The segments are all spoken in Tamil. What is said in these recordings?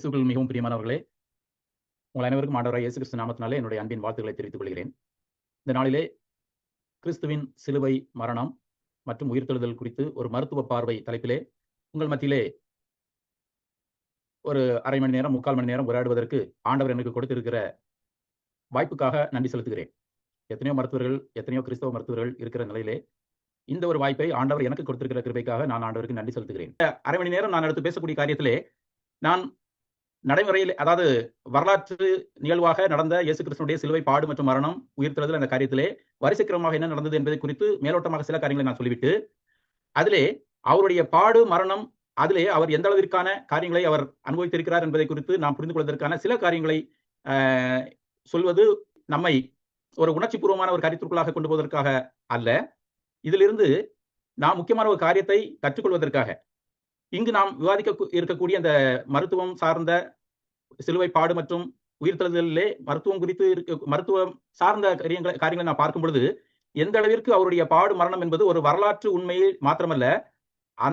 கிறிஸ்துவுக்குள் மிகவும் பிரியமானவர்களே, உங்கள் அனைவருக்கும் ஆண்டவராகிய இயேசு கிறிஸ்து நாமத்தினாலே என்னுடைய அன்பின் வாழ்த்துக்களை தெரிவித்துக் கொள்கிறேன். இந்த நாளிலே கிறிஸ்துவின் சிலுவை மரணம் மற்றும் உயிர்த்தெழுதல் குறித்து ஒரு மருத்துவ பார்வை தலைப்பிலே உங்கள் மத்தியிலே ஒரு அரை மணி நேரம், 3/4 மணி நேரம் உரையாடுவதற்கு ஆண்டவர் எனக்கு கொடுத்திருக்கிற வாய்ப்புக்காக நன்றி செலுத்துகிறேன். எத்தனையோ மருத்துவர்கள், எத்தனையோ கிறிஸ்தவ மருத்துவர்கள் இருக்கிற நிலையிலே இந்த ஒரு வாய்ப்பை ஆண்டவர் எனக்கு கொடுத்திருக்கிற கிருபைக்காக நான் ஆண்டவருக்கு நன்றி செலுத்துகிறேன். அரை மணி நேரம் நான் எடுத்து பேசக்கூடிய காரியத்திலே நான் நடைமுறையில், அதாவது வரலாற்று நிகழ்வாக நடந்த இயேசு கிறிஸ்துவினுடைய சிலுவை பாடு மற்றும் மரணம் உயிர்த்தெழுதல் அந்த காரியத்திலே வரிசைக்கிரமமாக என்ன நடந்தது என்பதை குறித்து மேலோட்டமாக சில காரியங்களை நான் சொல்லிவிட்டு, அதிலே அவருடைய பாடு மரணம், அதிலே அவர் எந்த அளவிற்கான காரியங்களை அவர் அனுபவித்திருக்கிறார் என்பதை குறித்து நாம் புரிந்து கொள்வதற்கான சில காரியங்களை சொல்வது நம்மை ஒரு உணர்ச்சி பூர்வமான ஒரு காரியத்திற்குள்ளாக கொண்டு போவதற்காக அல்ல, இதிலிருந்து நாம் முக்கியமான ஒரு காரியத்தை கற்றுக்கொள்வதற்காக. இங்கு நாம் விவாதிக்க இருக்கக்கூடிய அந்த மருத்துவம் சார்ந்த சிலுவை பாடு மற்றும் உயிர்த்தெழுதலிலே மருத்துவம் குறித்து மருத்துவம் சார்ந்த காரியங்களை நாம் பார்க்கும் பொழுது, எந்த அளவிற்கு அவருடைய பாடு மரணம் என்பது ஒரு வரலாற்று உண்மையை மாத்திரமல்ல,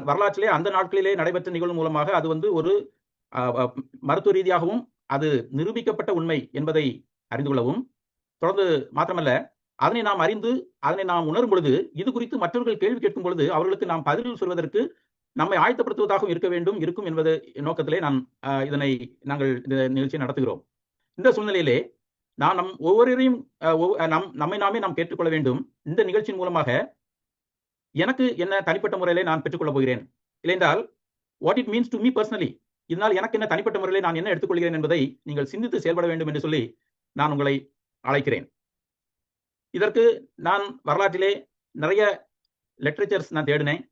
வரலாற்றிலே அந்த நாட்களிலே நடைபெற்ற நிகழ்வு மூலமாக அது ஒரு மருத்துவ ரீதியாகவும் அது நிரூபிக்கப்பட்ட உண்மை என்பதை அறிந்து கொள்ளவும், தொடர்ந்து மாத்திரமல்ல அதனை நாம் அறிந்து அதனை நாம் உணரும் பொழுது, இது குறித்து மற்றவர்கள் கேள்வி கேட்கும் பொழுது அவர்களுக்கு நாம் பதில் சொல்வதற்கு நம்மை ஆயத்தப்படுத்துவதாகவும் இருக்கும் என்பது நோக்கத்திலே நாங்கள் இந்த நிகழ்ச்சியை நடத்துகிறோம். இந்த சூழ்நிலையிலே நாம் ஒவ்வொருவரையும் நம்மை நாமே நாம் கேட்டுக்கொள்ள வேண்டும். இந்த நிகழ்ச்சியின் மூலமாக எனக்கு என்ன தனிப்பட்ட முறையிலே நான் பெற்றுக்கொள்ள போகிறேன், இல்லைஎன்றால் what it means to me personally, இதனால் எனக்கு என்ன தனிப்பட்ட முறையிலே நான் என்ன எடுத்துக்கொள்கிறேன் என்பதை நீங்கள் சிந்தித்து செயல்பட வேண்டும் என்று சொல்லி நான் உங்களை அழைக்கிறேன். இதற்கு நான் வரலாற்றிலே நிறைய லிட்ரேச்சர்ஸ் நான் தேடினேன்.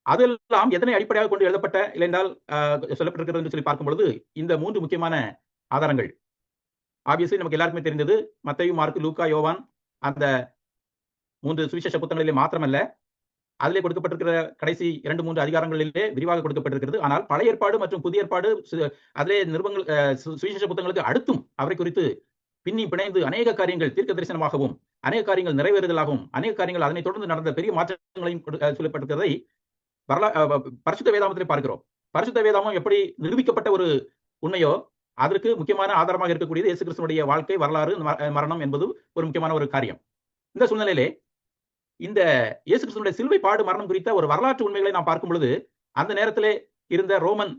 அதெல்லாம் எதனை அடிப்படையாக கொண்டு எழுதப்பட்ட, இல்லைஎன்றால் சொல்லப்பட்டிருக்கிறது என்று சொல்லி பார்க்கும் பொழுது இந்த 3 முக்கியமான ஆதாரங்கள். ஆப்வியஸ்லி நமக்கு எல்லாருக்குமே தெரிந்தது மத்தேயு, மார்க்கு, லூக்கா, யோவான், அந்த 3 சுவிசேஷ புத்தகங்களிலே மாத்திரமல்ல, அதிலே கொடுக்கப்பட்டிருக்கிற கடைசி 2-3 அதிகாரங்களிலே விரிவாக கொடுக்கப்பட்டிருக்கிறது. ஆனால் பழைய ஏற்பாடு மற்றும் புதிய ஏற்பாடு அதிலே நிருபங்கள் சுவிசேஷ புத்தகங்களுக்கு அடுத்தும் அவரை குறித்து பின்னி பிணைந்து அநேக காரியங்கள் தீர்க்க தரிசனமாகவும், அநேக காரியங்கள் நிறைவேறுதலாகவும், அநேக காரியங்கள் அதனை தொடர்ந்து நடந்த பெரிய மாற்றங்களையும் சொல்லப்பட்டிருக்கிறதை பரிசுத்த வேதாமத்திலே பார்க்கிறோம். பரிசுத்த வேதாமம் எப்படி நிரூபிக்கப்பட்ட ஒரு உண்மையோ அதற்கு முக்கியமான ஆதாரமாக இருக்கக்கூடியது இயேசு கிறிஸ்துவினுடைய வாழ்க்கை, வரலாறு, மரணம் என்பது ஒரு முக்கியமான ஒரு காரியம். இந்த சூழ்நிலையிலே இந்த இயேசு கிறிஸ்துவினுடைய சிலுவை பாடு மரணம் குறித்த ஒரு வரலாற்று உண்மைகளை நாம் பார்க்கும் பொழுது, அந்த நேரத்திலே இருந்த Roman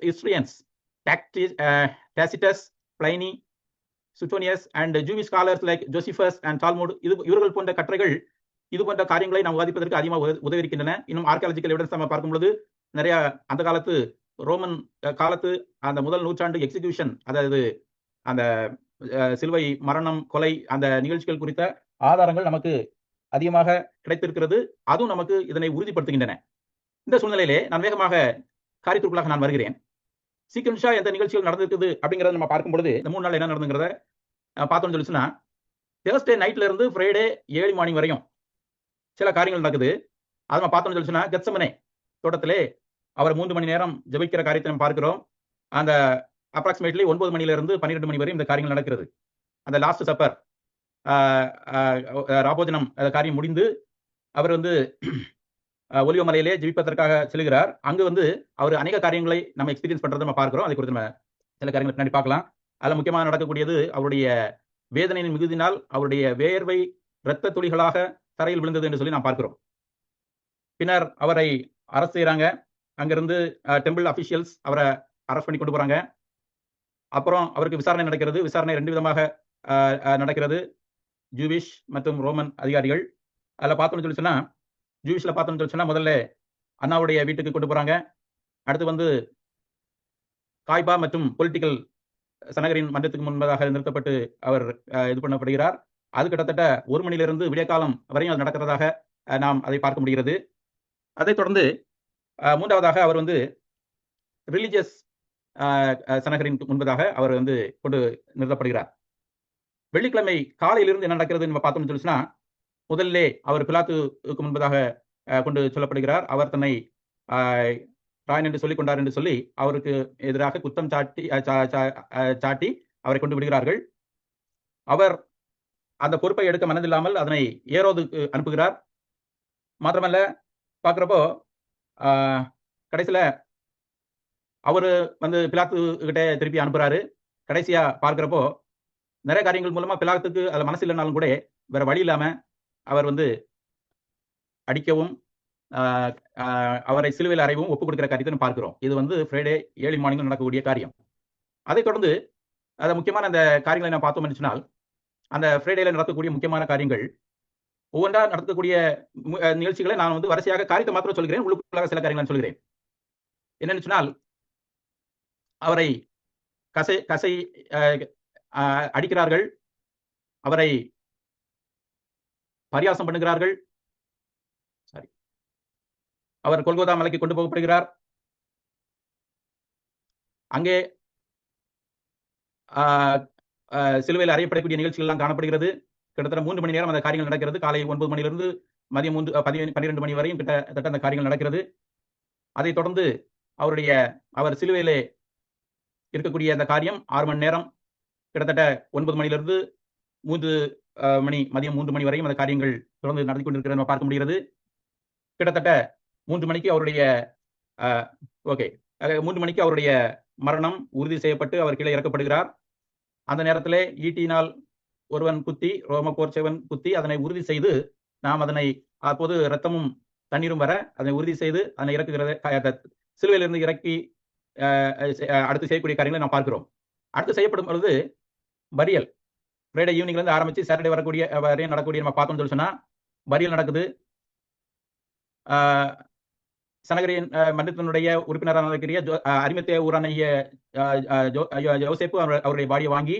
historians Tacitus, Pliny, Suetonius and Jewish scholars like Josephus and Talmud, இவர்கள் போன்ற கட்டுரைகள் இது போன்ற காரியங்களை நாம் விவாதிப்பதற்கு அதிகமாக உதவி இருக்கின்றன. இன்னும் ஆர்கியாலஜிக்கல் எவிடன்ஸ் நம்ம பார்க்கும் பொழுது நிறைய அந்த காலத்து ரோமன் காலத்து அந்த முதல் நூற்றாண்டு எக்ஸிகியூஷன், அதாவது அந்த சிலுவை மரணம், கொலை, அந்த நிகழ்ச்சிகள் குறித்த ஆதாரங்கள் நமக்கு அதிகமாக கிடைத்திருக்கிறது. அதுவும் நமக்கு இதனை உறுதிப்படுத்துகின்றன. இந்த சூழ்நிலையிலே நான் வேகமாக காரியத்திற்குள்ளாக நான் வருகிறேன். சீக்வென்ஸா எந்த நிகழ்ச்சிகள் நடந்திருக்குது அப்படிங்கிறத நம்ம பார்க்கும் பொழுது இந்த 3 நாள் என்ன நடந்துங்கிறத பார்த்தோம்னு சொல்லிச்சுன்னா, தேர்ஸ்டே நைட்ல இருந்து ஃப்ரைடே 7 மார்னிங் வரையும் சில காரியங்கள் நடக்குது. அதை நம்ம பார்த்தோம்னு சொல்லிச்சுன்னா, கெத்செமனே தோட்டத்திலே அவர் 3 மணி நேரம் ஜெபிக்கிற காரியத்தை நம்ம பார்க்கிறோம். அந்த அப்ராக்சிமேட்லி 9 மணிலிருந்து 12 மணி வரை இந்த காரியங்கள் நடக்கிறது. அந்த லாஸ்ட் சப்பர், ராபோஜனம் காரியம் முடிந்து அவர் ஒலிவ மலையிலே ஜெபிப்பதற்காக செல்கிறார். அங்கு அவர் அநேக காரியங்களை நம்ம எக்ஸ்பீரியன்ஸ் பண்றதை நம்ம பார்க்கிறோம். அதை குறித்து நம்ம சில காரியங்களை பின்னாடி பார்க்கலாம். அதில் முக்கியமாக நடக்கக்கூடியது அவருடைய வேதனையின் மிகுதினால் அவருடைய வேர்வை இரத்த துளிகளாக தரையில் விழுந்தது என்று சொல்லி நாம் பார்க்கிறோம். பின்னர் அவரை அரெஸ்ட் செய்யறாங்க. அங்கிருந்து டெம்பிள் அபிஷியல்ஸ் அவரை அரெஸ்ட் பண்ணி கொண்டு போறாங்க. அப்புறம் அவருக்கு விசாரணை நடக்கிறது. விசாரணை 2 விதமாக நடக்கிறது, ஜூவிஷ் மற்றும் ரோமன் அதிகாரிகள். அதில் பார்த்தோம்னு சொல்லி சொன்னா, ஜூவிஷ்ல பார்த்தோம்னு சொல்லி சொன்னா முதல்ல அண்ணாவுடைய வீட்டுக்கு கொண்டு போறாங்க. அடுத்து காய்பா மற்றும் பொலிட்டிக்கல் சனகரின் மன்றத்துக்கு முன்பதாக நிறுத்தப்பட்டு அவர் இது பண்ணப்படுகிறார். அது கிட்டத்தட்ட 1 மணிலிருந்து விடிய காலம் வரையும் அது நடக்கிறதாக நாம் அதை பார்க்க முடிகிறது. அதைத் தொடர்ந்து 3ஆவதாக அவர் ரிலிஜியஸ் சனகரின் முன்பதாக அவர் கொண்டு நிறுத்தப்படுகிறார். வெள்ளிக்கிழமை காலையிலிருந்து என்ன நடக்கிறது நம்ம பார்த்தோம்னு சொல்லிச்சுன்னா, முதல்லே அவர் பிலாத்துக்கு முன்பதாக கொண்டு சொல்லப்படுகிறார். அவர் தன்னை ராயன் என்று சொல்லிக் கொண்டார் என்று சொல்லி அவருக்கு எதிராக குற்றம் சாட்டி அவரை கொண்டு விடுகிறார்கள். அவர் அந்த பொறுப்பை எடுக்க மனதில்லாமல் அதனை ஏரோதுக்கு அனுப்புகிறார். மாத்திரமல்ல, பார்க்குறப்போ கடைசியில் அவரு வந்து பிலாத்து கிட்ட திருப்பி அனுப்புறாரு. கடைசியா பார்க்கிறப்போ நிறைய காரியங்கள் மூலமா பிலாத்துக்கு அதுல மனசு இல்லைனாலும் கூட வேற வழி இல்லாம அவர் வந்து அடிக்கவும் அவரை சிலுவையில் அறையவும் ஒப்புக் கொடுக்கிற காரியத்தை பார்க்கிறோம். இது வந்து ஃப்ரைடே ஏர்லி மார்னிங் நடக்கக்கூடிய காரியம். அதைத் தொடர்ந்து முக்கியமான அந்த காரியங்களை நான் பார்த்தோம் சொன்னால், அந்த ஃப்ரைடேல நடக்கக்கூடிய முக்கியமான காரியங்கள் ஒவ்வொன்றா நடக்கக்கூடிய நிகழ்ச்சிகளை நான் வந்து வரிசையாக காரியத்தை மாத்திரம் சொல்கிறேன். உள்ளுக்குள்ளாக சில காரியங்கள் சொல்கிறேன். என்னன்னு சொன்னால், அவரை கசை அடிக்கிறார்கள், அவரை பரியாசம் பண்ணுகிறார்கள். சாரி, அவர் கொல்கோதா மலைக்கு கொண்டு போகப்படுகிறார். அங்கே சிலுவையில் அறையப்படக்கூடிய நிகழ்ச்சிகள் எல்லாம் காணப்படுகிறது. கிட்டத்தட்ட 3 மணி நேரம் அந்த காரியங்கள் நடக்கிறது. காலை 9 மணியிலிருந்து மதியம் 12 மணி வரையும் கிட்டத்தட்ட அந்த காரியங்கள் நடக்கிறது. அதைத் தொடர்ந்து அவர் சிலுவையிலே இருக்கக்கூடிய அந்த காரியம் 6 மணி நேரம், கிட்டத்தட்ட 9 மணியிலிருந்து 3 மணி மதியம் 3 மணி வரையும் அந்த காரியங்கள் தொடர்ந்து நடந்து கொண்டிருக்கிறது நம்ம பார்க்க முடிகிறது. கிட்டத்தட்ட 3 மணிக்கு அவருடைய 3 மணிக்கு அவருடைய மரணம் உறுதி செய்யப்பட்டு அவர் கீழே இறக்கப்படுகிறார். அந்த நேரத்திலே ஈட்டியினால் ஒருவன் குத்தி, ரோம போர்ச்சவன் குத்தி அதனை உறுதி செய்து, நாம் அதனை அப்போது ரத்தமும் தண்ணீரும் வர அதனை உறுதி செய்து அதனை இறக்குகிறத சிலுவையிலிருந்து இறக்கி அடுத்து செய்யக்கூடிய காரியங்களை நாம் பார்க்கிறோம். அடுத்து செய்யப்படும் பொழுது பரியல் ஃப்ரைடே ஈவினிங்ல இருந்து ஆரம்பிச்சு சாட்டர்டே வரக்கூடிய வரையும் நடக்கக்கூடிய நம்ம பார்த்தோம்னு சொல்லி சொன்னா பரியல் நடக்குது. சனகரியின் மன்றத்தினுடைய உறுப்பினரான இருக்கிற அரிமத்தே ஊரான யோசேப்பு அவருடைய பாடியை வாங்கி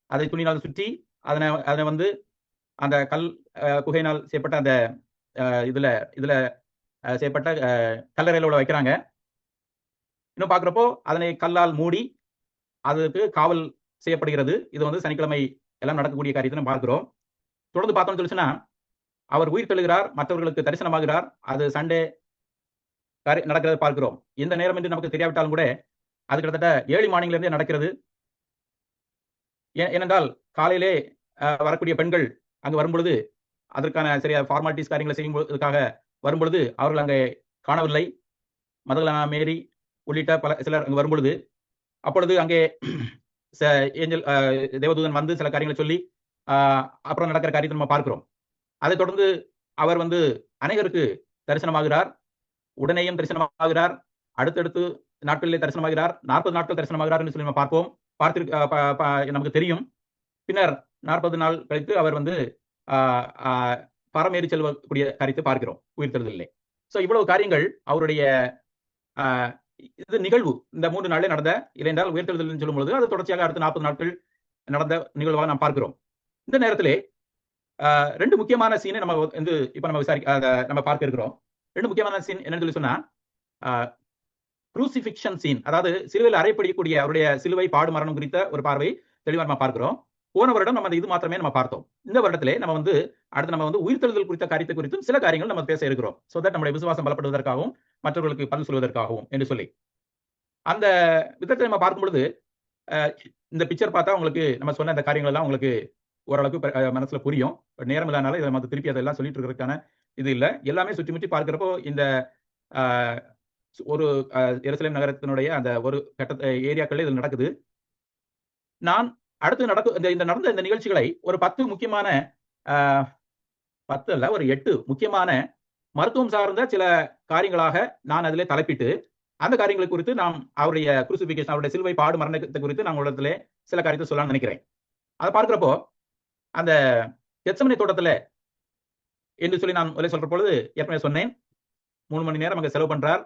அதை துணினால் சுற்றி அதனை வந்து அந்த கல் குகையினால் செய்யப்பட்ட அந்த இதுல செய்யப்பட்ட கல்லறையில வைக்கிறாங்க. இன்னும் பார்க்குறப்போ அதனை கல்லால் மூடி அதுக்கு காவல் செய்யப்படுகிறது. இது வந்து சனிக்கிழமை எல்லாம் நடக்கக்கூடிய காரியத்தை நம்ம பார்க்கிறோம். தொடர்ந்து பார்த்தோம்னு சொல்லிச்சுன்னா அவர் உயிர் தெழுகிறார், மற்றவர்களுக்கு தரிசனமாகிறார். அது சண்டே நடக்கிறத பார்க்கிறோம். இந்த நேரம் என்று நமக்கு தெரியாவிட்டாலும் கூட அது கிட்டத்தட்ட ஏர்லி மார்னிங்ல இருந்தே நடக்கிறது. ஏனென்றால் காலையிலே வரக்கூடிய பெண்கள் அங்கு வரும்பொழுது அதற்கான சரியா ஃபார்மாலிட்டிஸ் காரியங்களை செய்யும்போதுக்காக வரும்பொழுது அவர்கள் அங்கே காணவில்லை. மதகலனா மேரி உள்ளிட்ட பல சிலர் அங்கு வரும்பொழுது அப்பொழுது அங்கே ஏஞ்சல் தேவதூதன் வந்து சில காரியங்களை சொல்லி அப்புறம் நடக்கிற காரியத்தை நம்ம பார்க்கிறோம். அதைத் தொடர்ந்து அவர் வந்து அநேகருக்கு தரிசனமாகிறார், உடனேயும் தரிசனமாகிறார், அடுத்தடுத்து நாட்களிலே தரிசனமாகிறார், 40 நாட்கள் தரிசனமாகிறார் என்று சொல்லி நம்ம பார்ப்போம். நமக்கு தெரியும். பின்னர் 40 நாள் கழித்து அவர் வந்து பரமேறி செல்லக்கூடிய காரியத்தை பார்க்கிறோம் உயிர்த்தெழுதலிலே. சோ இவ்வளவு காரியங்கள் அவருடைய இது நிகழ்வு இந்த 3 நாளிலே நடந்த, இல்லையென்றால் உயிர்த்தெழுதல் சொல்லும் பொழுது அது தொடர்ச்சியாக அடுத்த 40 நாட்கள் நடந்த நிகழ்வாக நாம் பார்க்கிறோம். இந்த நேரத்திலே 2 முக்கியமான சீனை நம்ம வந்து இப்ப நம்ம பார்க்க இருக்கிறோம். 2 முக்கியமான சீன் என்னன்னு சொல்லி சொன்னா குரூசிஃபிக்ஷன் சீன், அதாவது சிலுவையில் அறையப்படக்கூடிய அவருடைய சிலுவை பாடு மரணம் குறித்த ஒரு பார்வை தெளிவாக நம்ம பார்க்கிறோம். போன வருடம் நம்ம இது மாத்திரமே நம்ம பார்த்தோம். இந்த வருடத்திலே நம்ம வந்து அடுத்து நம்ம வந்து உயிர்த்தெழுதல் குறித்த காரியத்தை குறித்தும் சில காரியங்கள் நம்ம பேச இருக்கிறோம். சோ தட் நம்முடைய விசுவாசம் பலப்படுவதற்காகவும் மற்றவர்களுக்கு பதில் சொல்வதற்காகவும் என்று சொல்லி அந்த விதத்தை நம்ம பார்க்கும் பொழுது இந்த பிக்சர் பார்த்தா உங்களுக்கு நம்ம சொன்ன இந்த காரியங்கள் எல்லாம் உங்களுக்கு ஓரளவுக்கு மனசுல புரியும். நேரம் இல்லாதனால இதை நம்ம திருப்பி அதெல்லாம் சொல்லிட்டு இருக்கிறதுக்கான இது இல்லை. எல்லாமே சுற்றி முற்றி பார்க்கிறப்போ இந்த ஒரு எருசலேம் நகரத்தினுடைய அந்த ஒரு ஏரியாக்கள் இது நடக்குது. நான் அடுத்து இந்த நடந்த இந்த நிகழ்ச்சிகளை ஒரு 10 முக்கியமான 10 அல்ல ஒரு 8 முக்கியமான மருத்துவம் சார்ந்த சில காரியங்களாக நான் அதிலே தலைப்பிட்டு அந்த காரியங்களை குறித்து நாம் அவருடைய குரூசிஃபிகேஷன் அவருடைய சிலுவை பாடு மரணத்தை குறித்து நான் உலகத்திலே சில காரியத்தை சொல்லலாம்னு நினைக்கிறேன். அதை பார்க்கிறப்போ அந்த கெத்செமனே தோட்டத்துல என்று சொல்லி நான் சொல்ற பொழுது ஏற்கனவே சொன்னேன், 3 மணி நேரம் அங்க செலவு பண்றார்.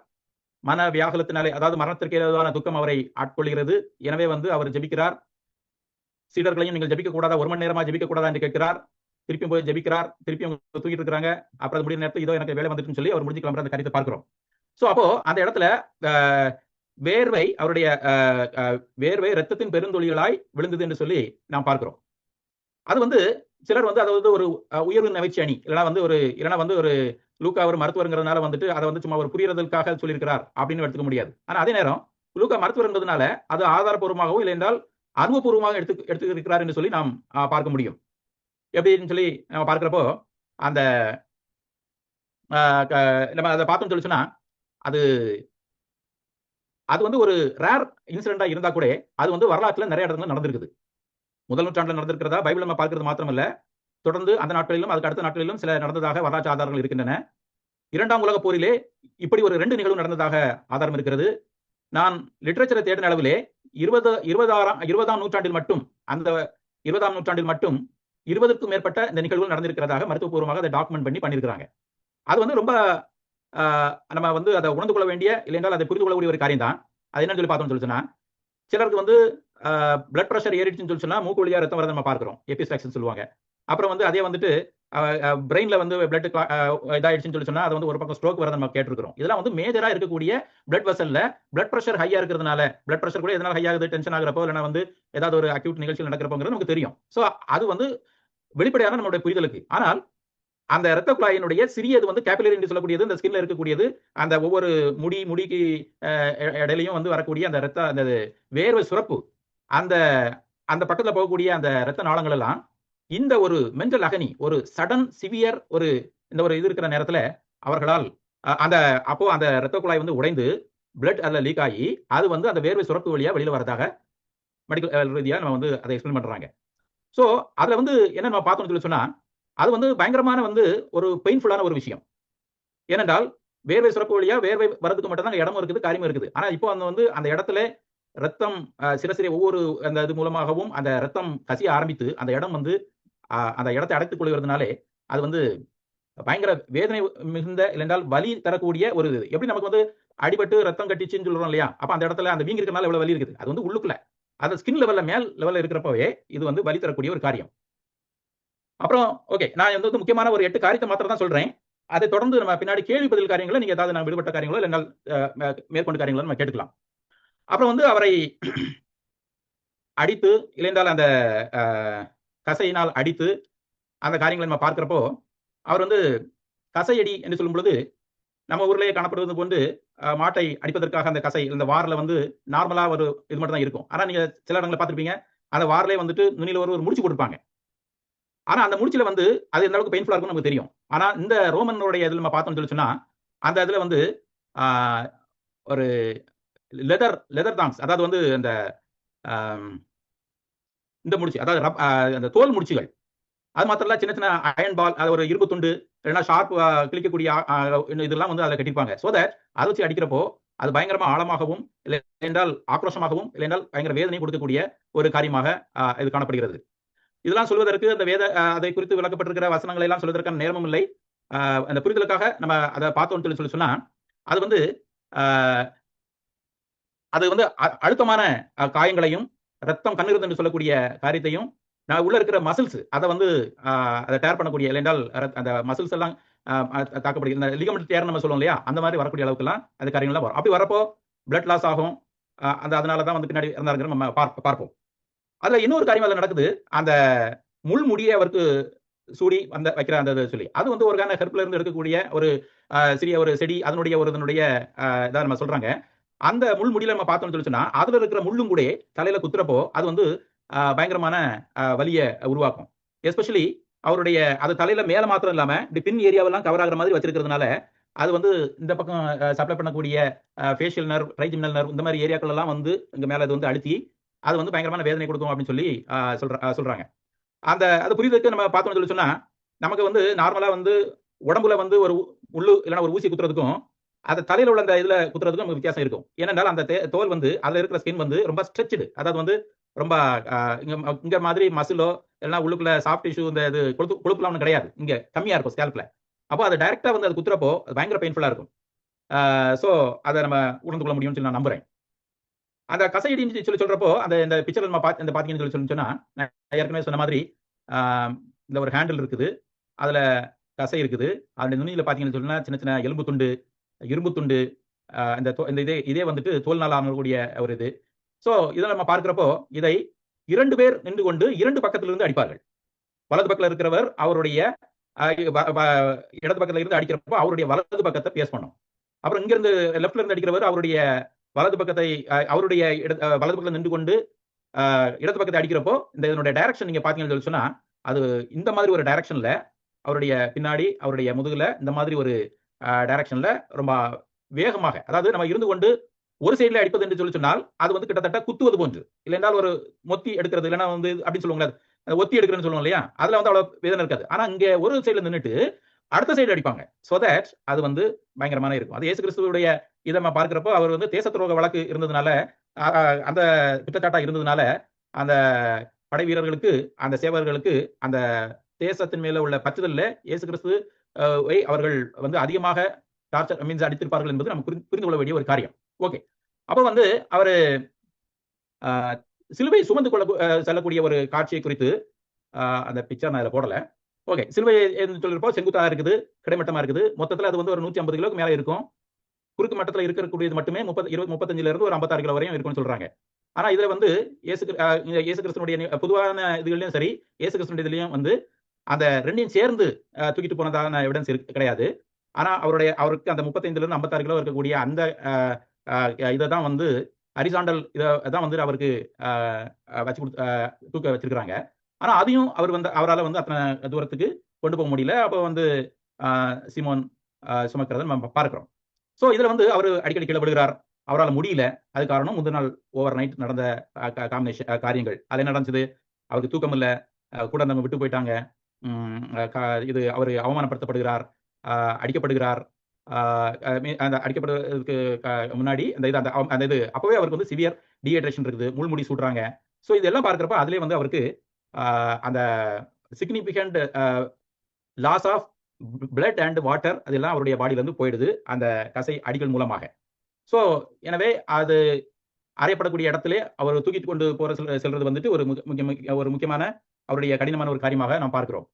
மன வியாகுலத்தினாலே, அதாவது மரணத்திற்கு ஏதுவான துக்கம் அவரை ஆட்கொள்கிறது. எனவே வந்து அவர் ஜெபிக்கிறார். சீடர்களையும் நீங்கள் ஜெபிக்க கூடாதா, 1 மணி நேரமா ஜெபிக்க கூடாதா என்று கேட்கிறார். திருப்பியும் போய் ஜெபிக்கிறார். திருப்பியும் தூக்கிட்டு இருக்காங்க. அப்புறம் முடிய நேரத்தில் இதோ எனக்கு வேலை வந்துட்டுன்னு சொல்லி அவர் முடிஞ்சு கிளம்புற அந்த காரியத்தை பார்க்கிறோம். சோ அப்போ அந்த இடத்துல வேர்வை அவருடைய வேர்வை ரத்தத்தின் பெருந்தொழிகளாய் விழுந்தது என்று சொல்லி நாம் பார்க்கிறோம். அது வந்து சிலர் வந்து அதாவது ஒரு உயர்வு நகைச்சி அணி இல்லைன்னா வந்து ஒரு லூக்கா ஒரு மருத்துவருங்கிறதுனால வந்துட்டு அதை வந்து சும்மா ஒரு புரியறதுக்காக சொல்லியிருக்கிறார் அப்படின்னு எடுத்துக்க முடியாது. ஆனா அதே நேரம் லூக்கா மருத்துவர்ன்றதுனால அது ஆதாரப்பூர்வமாகவும் இல்லை என்றால் அனுபவபூர்வமாக எடுத்துக்கிறார் என்று சொல்லி நாம் பார்க்க முடியும். எப்படின்னு சொல்லி நம்ம பார்க்கிறப்போ அந்த நம்ம அதை பார்த்தோம்னு சொல்லி சொன்னா அது அது வந்து ஒரு ரேர் இன்சிடென்டா இருந்தா கூட அது வந்து வரலாற்றுல நிறைய இடத்துல நடந்திருக்குது. முதல் நூற்றாண்டுல நடந்திருக்கிறதா பைபிள் நம்ம பார்க்கிறது மாத்திரமல்ல, தொடர்ந்து அந்த நாட்களிலும் அதுக்கு அடுத்த நாட்களிலும் சில நடந்ததாக வரலாற்று ஆதாரங்கள் இருக்கின்றன. 2ஆம் உலகப் போரிலே இப்படி ஒரு 2 நிகழ்வு நடந்ததாக ஆதாரம் இருக்கிறது. நான் லிட்டரேச்சரை தேடின அளவிலே 20ஆம் நூற்றாண்டில் மட்டும், அந்த 20ஆம் நூற்றாண்டில் மட்டும் 20க்கும் மேற்பட்ட இந்த நிகழ்வுகள் நடந்திருக்கிறதாக மருத்துவபூர்வமாக அதை டாக்குமெண்ட் பண்ணியிருக்கிறாங்க. அது வந்து ரொம்ப நம்ம வந்து அதை உணர்ந்து கொள்ள வேண்டிய, இல்லைன்றால் அதை புரிந்து கொள்ளக்கூடிய ஒரு காரியம் தான். அது என்னன்னு சொல்லி பார்த்தோம்னு சொல்லி சொன்னா, சிலருக்கு வந்து பிளட் பிரஷர் ஏறிடுச்சுன்னு சொல்லி சொன்னா மூக்கு வழியா ரத்தம் வரதை நம்ம பார்க்கிறோம். எபிஸ்டாக்ஸ்னு சொல்லுவாங்க. அப்புறம் வந்து அதே வந்துட்டு பிரெயின்ல வந்து பிளட் இதாயிடுச்சுன்னு சொல்லி சொன்னா அது வந்து ஒரு பக்கம் ஸ்ட்ரோக் வரதை நம்ம கேட்டிருக்கிறோம். இதெல்லாம் வந்து மேஜரா இருக்கக்கூடிய பிளட் வெசல்ல பிளட் பிரஷர் ஹையா இருக்கிறதுனால, பிளட் பிரஷர் கூட எதனால ஹை ஆகுது, டென்ஷன் ஆகிறப்போ இல்லைன்னா வந்து ஏதாவது ஒரு அக்யூட் நிகழ்ச்சியில் நடக்கிறப்போங்கிறது நமக்கு தெரியும். ஸோ அது வந்து வெளிப்படையான நம்மளுடைய புரிதலுக்கு. ஆனால் அந்த இரத்த குழாயினுடைய சிறியது வந்து கேபிலரி என்று சொல்லக்கூடியது, இந்த ஸ்கின்ல இருக்கக்கூடியது, அந்த ஒவ்வொரு முடிக்கு இடையிலையும் வந்து வரக்கூடிய அந்த அந்த வேர்வை சுரப்பு, அந்த அந்த பக்கத்துல போகக்கூடிய அந்த இரத்த நாளங்கள் எல்லாம் இந்த ஒரு மென்டல் அகனி, ஒரு சடன் சிவியர் இந்த ஒரு இது இருக்கிற நேரத்துல அவர்களால் அப்போ அந்த இரத்த குழாய் வந்து உடைந்து பிளட் அதுல லீக் ஆகி அது வந்து அந்த வேர்வை சுரப்பு வழியா வெளியில வரதாக மெடிக்கல் ரீதியா நம்ம வந்து அதை எக்ஸ்பிளைன் பண்றாங்க. சோ அதுல வந்து என்ன நம்ம பார்த்தோம்னு சொன்னா, அது வந்து பயங்கரமான வந்து ஒரு பெயின்ஃபுல்லான ஒரு விஷயம். ஏனென்றால் வேர்வை சுரப்பு வழியா வேர்வை வரதுக்கு மட்டும் தான் இடமும் இருக்குது, காரியமும் இருக்குது. ஆனா இப்போ வந்து அந்த இடத்துல ரத்தம் சிறு ஒவ்வொரு அந்த இது மூலமாகவும் அந்த ரத்தம் கசிய ஆரம்பித்து அந்த இடம் வந்து அந்த இடத்தை அடைத்துக் கொள்கிறதுனாலே அது வந்து பயங்கர வேதனை மிகுந்த, இல்லைன்றால் வலி தரக்கூடிய ஒரு இது. எப்படி நமக்கு வந்து அடிபட்டு ரத்தம் கட்டிச்சுன்னு சொல்றோம் இல்லையா, அப்ப அந்த இடத்துல அந்த வீங்கி இருக்கனால எவ்வளவு வலி இருக்குது, அது வந்து உள்ளுக்குள்ள அது ஸ்கின் லெவல்ல மேல் லெவல்ல இருக்கிறப்பவே இது வந்து வலி தரக்கூடிய ஒரு காரியம். அப்புறம் ஓகே, நான் வந்து முக்கியமான ஒரு 8 காரியத்தை மாத்திரம் தான் சொல்றேன். அதை தொடர்ந்து நம்ம பின்னாடி கேள்வி பதில் காரியங்களை நீங்க ஏதாவது நான் விடுபட்ட காரியங்களோ இல்லைனால் மேற்கொண்டு காரியங்களோ நம்ம கேட்டுக்கலாம். அப்புறம் வந்து அவரை அடித்து, இல்லைன்றால் அந்த கசையினால் அடித்து அந்த காரியங்களை நம்ம பார்க்கிறப்போ, அவர் வந்து கசையடி என்று சொல்லும் பொழுது நம்ம ஊர்லயே காணப்படுவது போன்று மாட்டை அடிப்பதற்காக அந்த கசை இந்த வாரில் வந்து நார்மலா ஒரு இது மட்டும் தான் இருக்கும். ஆனா நீங்க சில இடங்களை பார்த்திருப்பீங்க, அந்த வாரிலே வந்துட்டு நுனியில ஒரு முடிச்சு போட்டிருப்பாங்க. ஆனா அந்த முடிச்சுல வந்து அது எந்த அளவுக்கு பெயின்ஃபுல்லா இருக்கும் நமக்கு தெரியும். ஆனா இந்த ரோமனுடைய இதுல நம்ம பார்த்தோம்னு சொல்லி சொன்னா, அந்த இதுல வந்து ஒரு லெதர் தாங்ஸ், அதாவது வந்து இந்த முடிச்சு, அதாவது அந்த தோல் முடிச்சுகள், அது மாத்திரம் இல்ல, சின்ன சின்ன அயன் பால், அது ஒரு இரும்பு துண்டு, இல்லைன்னா ஷார்ப் கிளிக்கக்கூடிய இதெல்லாம் வந்து அதில் கட்டிப்பாங்க. ஸோ தட் அதை வச்சு அடிக்கிறப்போ அது பயங்கரமா ஆழமாகவும், இல்லை என்றால் ஆக்ரோஷமாகவும், இல்லை என்றால் பயங்கர வேதனை கொடுக்கக்கூடிய ஒரு காரியமாக இது காணப்படுகிறது. இதெல்லாம் சொல்வதற்கு அந்த அதை குறித்து விளக்கப்பட்டிருக்கிற வசனங்களை எல்லாம் சொல்வதற்கான நேரமும் இல்லை. அந்த புரிதலுக்காக நம்ம அதை பார்த்தோம்னு சொல்லி சொன்னா, அது வந்து அழுத்தமான காயங்களையும் ரத்தம் கண்ணிருந்து என்று சொல்லக்கூடிய காரியத்தையும், நான் உள்ள இருக்கிற மசில்ஸ் அதை வந்து அதை டேர் பண்ணக்கூடிய, இல்லைன்றால் அந்த மசில்ஸ் எல்லாம் தாக்கப்படுகிறது, இந்த லிகமெண்ட் டேர் நம்ம சொல்லுவோம் இல்லையா, அந்த மாதிரி வரக்கூடிய அளவுக்கு எல்லாம் அந்த காரியங்கள்லாம் வரும். அப்படி வரப்போ பிளட் லாஸ் ஆகும். அதனால தான் வந்து பின்னாடி இருந்தாருங்கிற நம்ம பார்ப்போம். அதுல இன்னொரு காரியம் அதுல நடக்குது. அந்த முள் முடியை அவருக்கு சூடி வைக்கிற அந்த சொல்லி, அது வந்து ஒரு ஹெர்ப்ல இருந்து எடுக்கக்கூடிய ஒரு சிறிய ஒரு செடி, அதனுடைய ஒரு இதனுடைய இதான் நம்ம சொல்றாங்க. அந்த முள் முடியில நம்ம பார்த்தோம்னு சொல்லி சொன்னா, அதுல இருக்கிற முள்ளும் கூட தலையில குத்துறப்போ அது வந்து பயங்கரமான வலியை உருவாக்கும். எஸ்பெஷலி அவருடைய அது தலையில மேல மாத்திரம் இல்லாம இப்படி பின் ஏரியாவெல்லாம் கவர் ஆகிற மாதிரி வச்சிருக்கிறதுனால அது வந்து இந்த பக்கம் சப்ளை பண்ணக்கூடிய ஃபேஷியல் நர்வ், ட்ரைஜிமினல் நர்வ், இந்த மாதிரி ஏரியாக்கள் எல்லாம் வந்து இங்க மேல இது வந்து அழுத்தி அது வந்து பயங்கரமான வேதனை கொடுக்கும் அப்படின்னு சொல்லி சொல்றாங்க. அது புரியுதுக்கு நம்ம பார்த்தோம்னு சொல்லி சொன்னா, நமக்கு வந்து நார்மலா வந்து உடம்புல வந்து ஒரு முள்ளு இல்லைன்னா ஒரு ஊசி குத்துறதுக்கும் அது தலையில உள்ள அந்த இதுல குத்துறதுக்கும் நமக்கு வித்தியாசம் இருக்கும். ஏனென்றால் அந்த தோல் வந்து அதுல இருக்கிற ஸ்கின் வந்து ரொம்ப ஸ்ட்ரெச்டு, அதாவது வந்து ரொம்ப இங்க மாதிரி மசிலோ இல்லைன்னா உள்ளுக்குள்ள சாஃப்ட் டிஷ்யூ இந்த இது கொழுப்புலாம் ஒன்றும் கிடையாது, இங்க கம்மியா இருக்கும் ஸ்கேல்ப்ல. அப்போ அது டைரக்டா வந்து அது குத்துறப்போ அது பயங்கர பெயின்ஃபுல்லா இருக்கும். ஸோ அதை நம்ம உணர்ந்து கொள்ள முடியும்னு சொல்லி நான் நம்புறேன். அந்த கசையடின்னு சொல்லி சொல்றப்போ இந்த பிக்சர் நம்ம பாத்தீங்கன்னு சொல்லி சொன்னா, நான் ஏற்கனவே சொன்ன மாதிரி இந்த ஒரு ஹேண்டில் இருக்குது, அதுல கசை இருக்குது, அந்த நுனியில பாத்தீங்கன்னு சொன்னா சின்ன சின்ன எலும்பு துண்டு, இரும்பு துண்டு, இந்த இதே வந்துட்டு தோல்நாள் ஆகக்கூடிய ஒரு இது. சோ இதை நம்ம பார்க்கிறப்போ இதை 2 பேர் நின்று கொண்டு 2 பக்கத்திலிருந்து அடிப்பார்கள். வலது பக்கத்துல இருக்கிறவர் அவருடைய இடது பக்கத்துல இருந்து அடிக்கிறப்போ அவருடைய வலது பக்கத்தை பேஸ் பண்ணும். அப்புறம் இங்க இருந்து லெப்ட்ல இருந்து அடிக்கிறவர் அவருடைய வலது பக்கத்தை அவருடைய வலது பக்கத்துல நின்று கொண்டு இடது பக்கத்தை அடிக்கிறப்போ இதனுடைய டைரக்ஷன் நீங்க பாத்தீங்கன்னு சொன்னா, அது இந்த மாதிரி ஒரு டைரக்ஷன்ல அவருடைய பின்னாடி அவருடைய முதுகுல இந்த மாதிரி ஒரு டைரக்ஷன்ல ரொம்ப வேகமாக, அதாவது நம்ம இருந்து கொண்டு ஒரு சைடுல அடிப்பது என்று சொல்லி சொன்னால் அது வந்து கிட்டத்தட்ட குத்துவது போன்று, இல்லைன்றால் ஒரு மொத்தி எடுக்கிறது, இல்லைன்னா வந்து அப்படின்னு சொல்லுவாங்களே, ஒத்தி எடுக்கிறேன்னு சொல்லுவோம் இல்லையா, அதுல வந்து அவ்வளவு வேதனை இருக்காது. ஆனா இங்க ஒரு சைடுல நின்னுட்டு அடுத்த சைடு அடிப்பாங்க. சோ தட் அது வந்து பயங்கரமான இருக்கும். அது இயேசு கிறிஸ்துவுடைய இதை நம்ம பார்க்கிறப்போ அவர் வந்து தேச துரோக வழக்கு இருந்ததுனால, அந்த குற்றச்சாட்டா இருந்ததுனால, அந்த படை வீரர்களுக்கு, அந்த சேவர்களுக்கு அந்த தேசத்தின் மேல உள்ள பற்றுதல்ல இயேசு கிறிஸ்து அவர்கள் வந்து அதிகமாக டார்ச்சர் மீன்ஸ் அடித்திருப்பார்கள் என்பது நம்ம புரிந்து கொள்ள வேண்டிய ஒரு காரியம். ஓகே, அப்ப வந்து அவரு சிலுவை சுமந்து கொள்ள செல்லக்கூடிய ஒரு காட்சியை குறித்து அந்த பிக்சர் நான் இதில் போடல. ஓகே, சிலுவை சொல்லிருப்போம், செங்குத்தா இருக்குது, கிடைமட்டமா இருக்குது. மொத்தத்தில் அது வந்து ஒரு 150 கிலோக்கு மேல இருக்கும். குறுக்கு மட்டத்தில் இருக்கக்கூடியது மட்டுமே 35 இருந்து ஒரு 56 கிலோ வரையும் இருக்கும்னு சொல்றாங்க. ஆனா இதுல வந்து இயேசு கிறிஸ்துனுடைய பொதுவான இதுலயும் சரி, இயேசு கிறிஸ்துனுடைய இதுலயும் வந்து அந்த ரெண்டையும் சேர்ந்து தூக்கிட்டு போனதான எவிடன்ஸ் கிடையாது. ஆனா அவருக்கு அந்த 35 இருந்து 56 கிலோ இருக்கக்கூடிய அந்த இதை தான் வந்து ஹரிசாண்டல் இதான் வந்து அவருக்கு வச்சு தூக்க வச்சிருக்கிறாங்க. ஆனா அதையும் அவரால் வந்து அத்தனை தூரத்துக்கு கொண்டு போக முடியல. அப்போ வந்து சீமோன் சுமக்கிறத நம்ம பார்க்கிறோம். சோ இதுல வந்து அவர் அடிக்கடி கீழே விழுகிறார், அவரால் முடியல. அது காரணம் முந்தின நாள் ஓவர் நைட் நடந்த காரியங்கள். அது என்ன நடந்துச்சு, அவருக்கு தூக்கம் இல்ல, கூட நம்ம விட்டு போயிட்டாங்க, இது அவரு அவமானப்படுத்தப்படுகிறார், அடிக்கப்படுகிறார். அந்த அடிக்கப்படுறதுக்கு முன்னாடி அந்த இது அப்பவே அவருக்கு வந்து சிவியர் டீஹைட்ரேஷன் இருக்குது, முள்முடி சூடுறாங்க. ஸோ இதெல்லாம் பார்க்குறப்ப அதுலேயே வந்து அவருக்கு அந்த significant loss of blood and water அதெல்லாம் அவருடைய பாடியிலேருந்து போயிடுது அந்த கசை அடிகள் மூலமாக. ஸோ எனவே அது அறையப்படக்கூடிய இடத்திலே அவர் தூக்கிட்டு கொண்டு போற செல்றது வந்துட்டு ஒரு முக்கியமான அவருடைய கடினமான ஒரு காரியமாக நாம் பார்க்கிறோம்.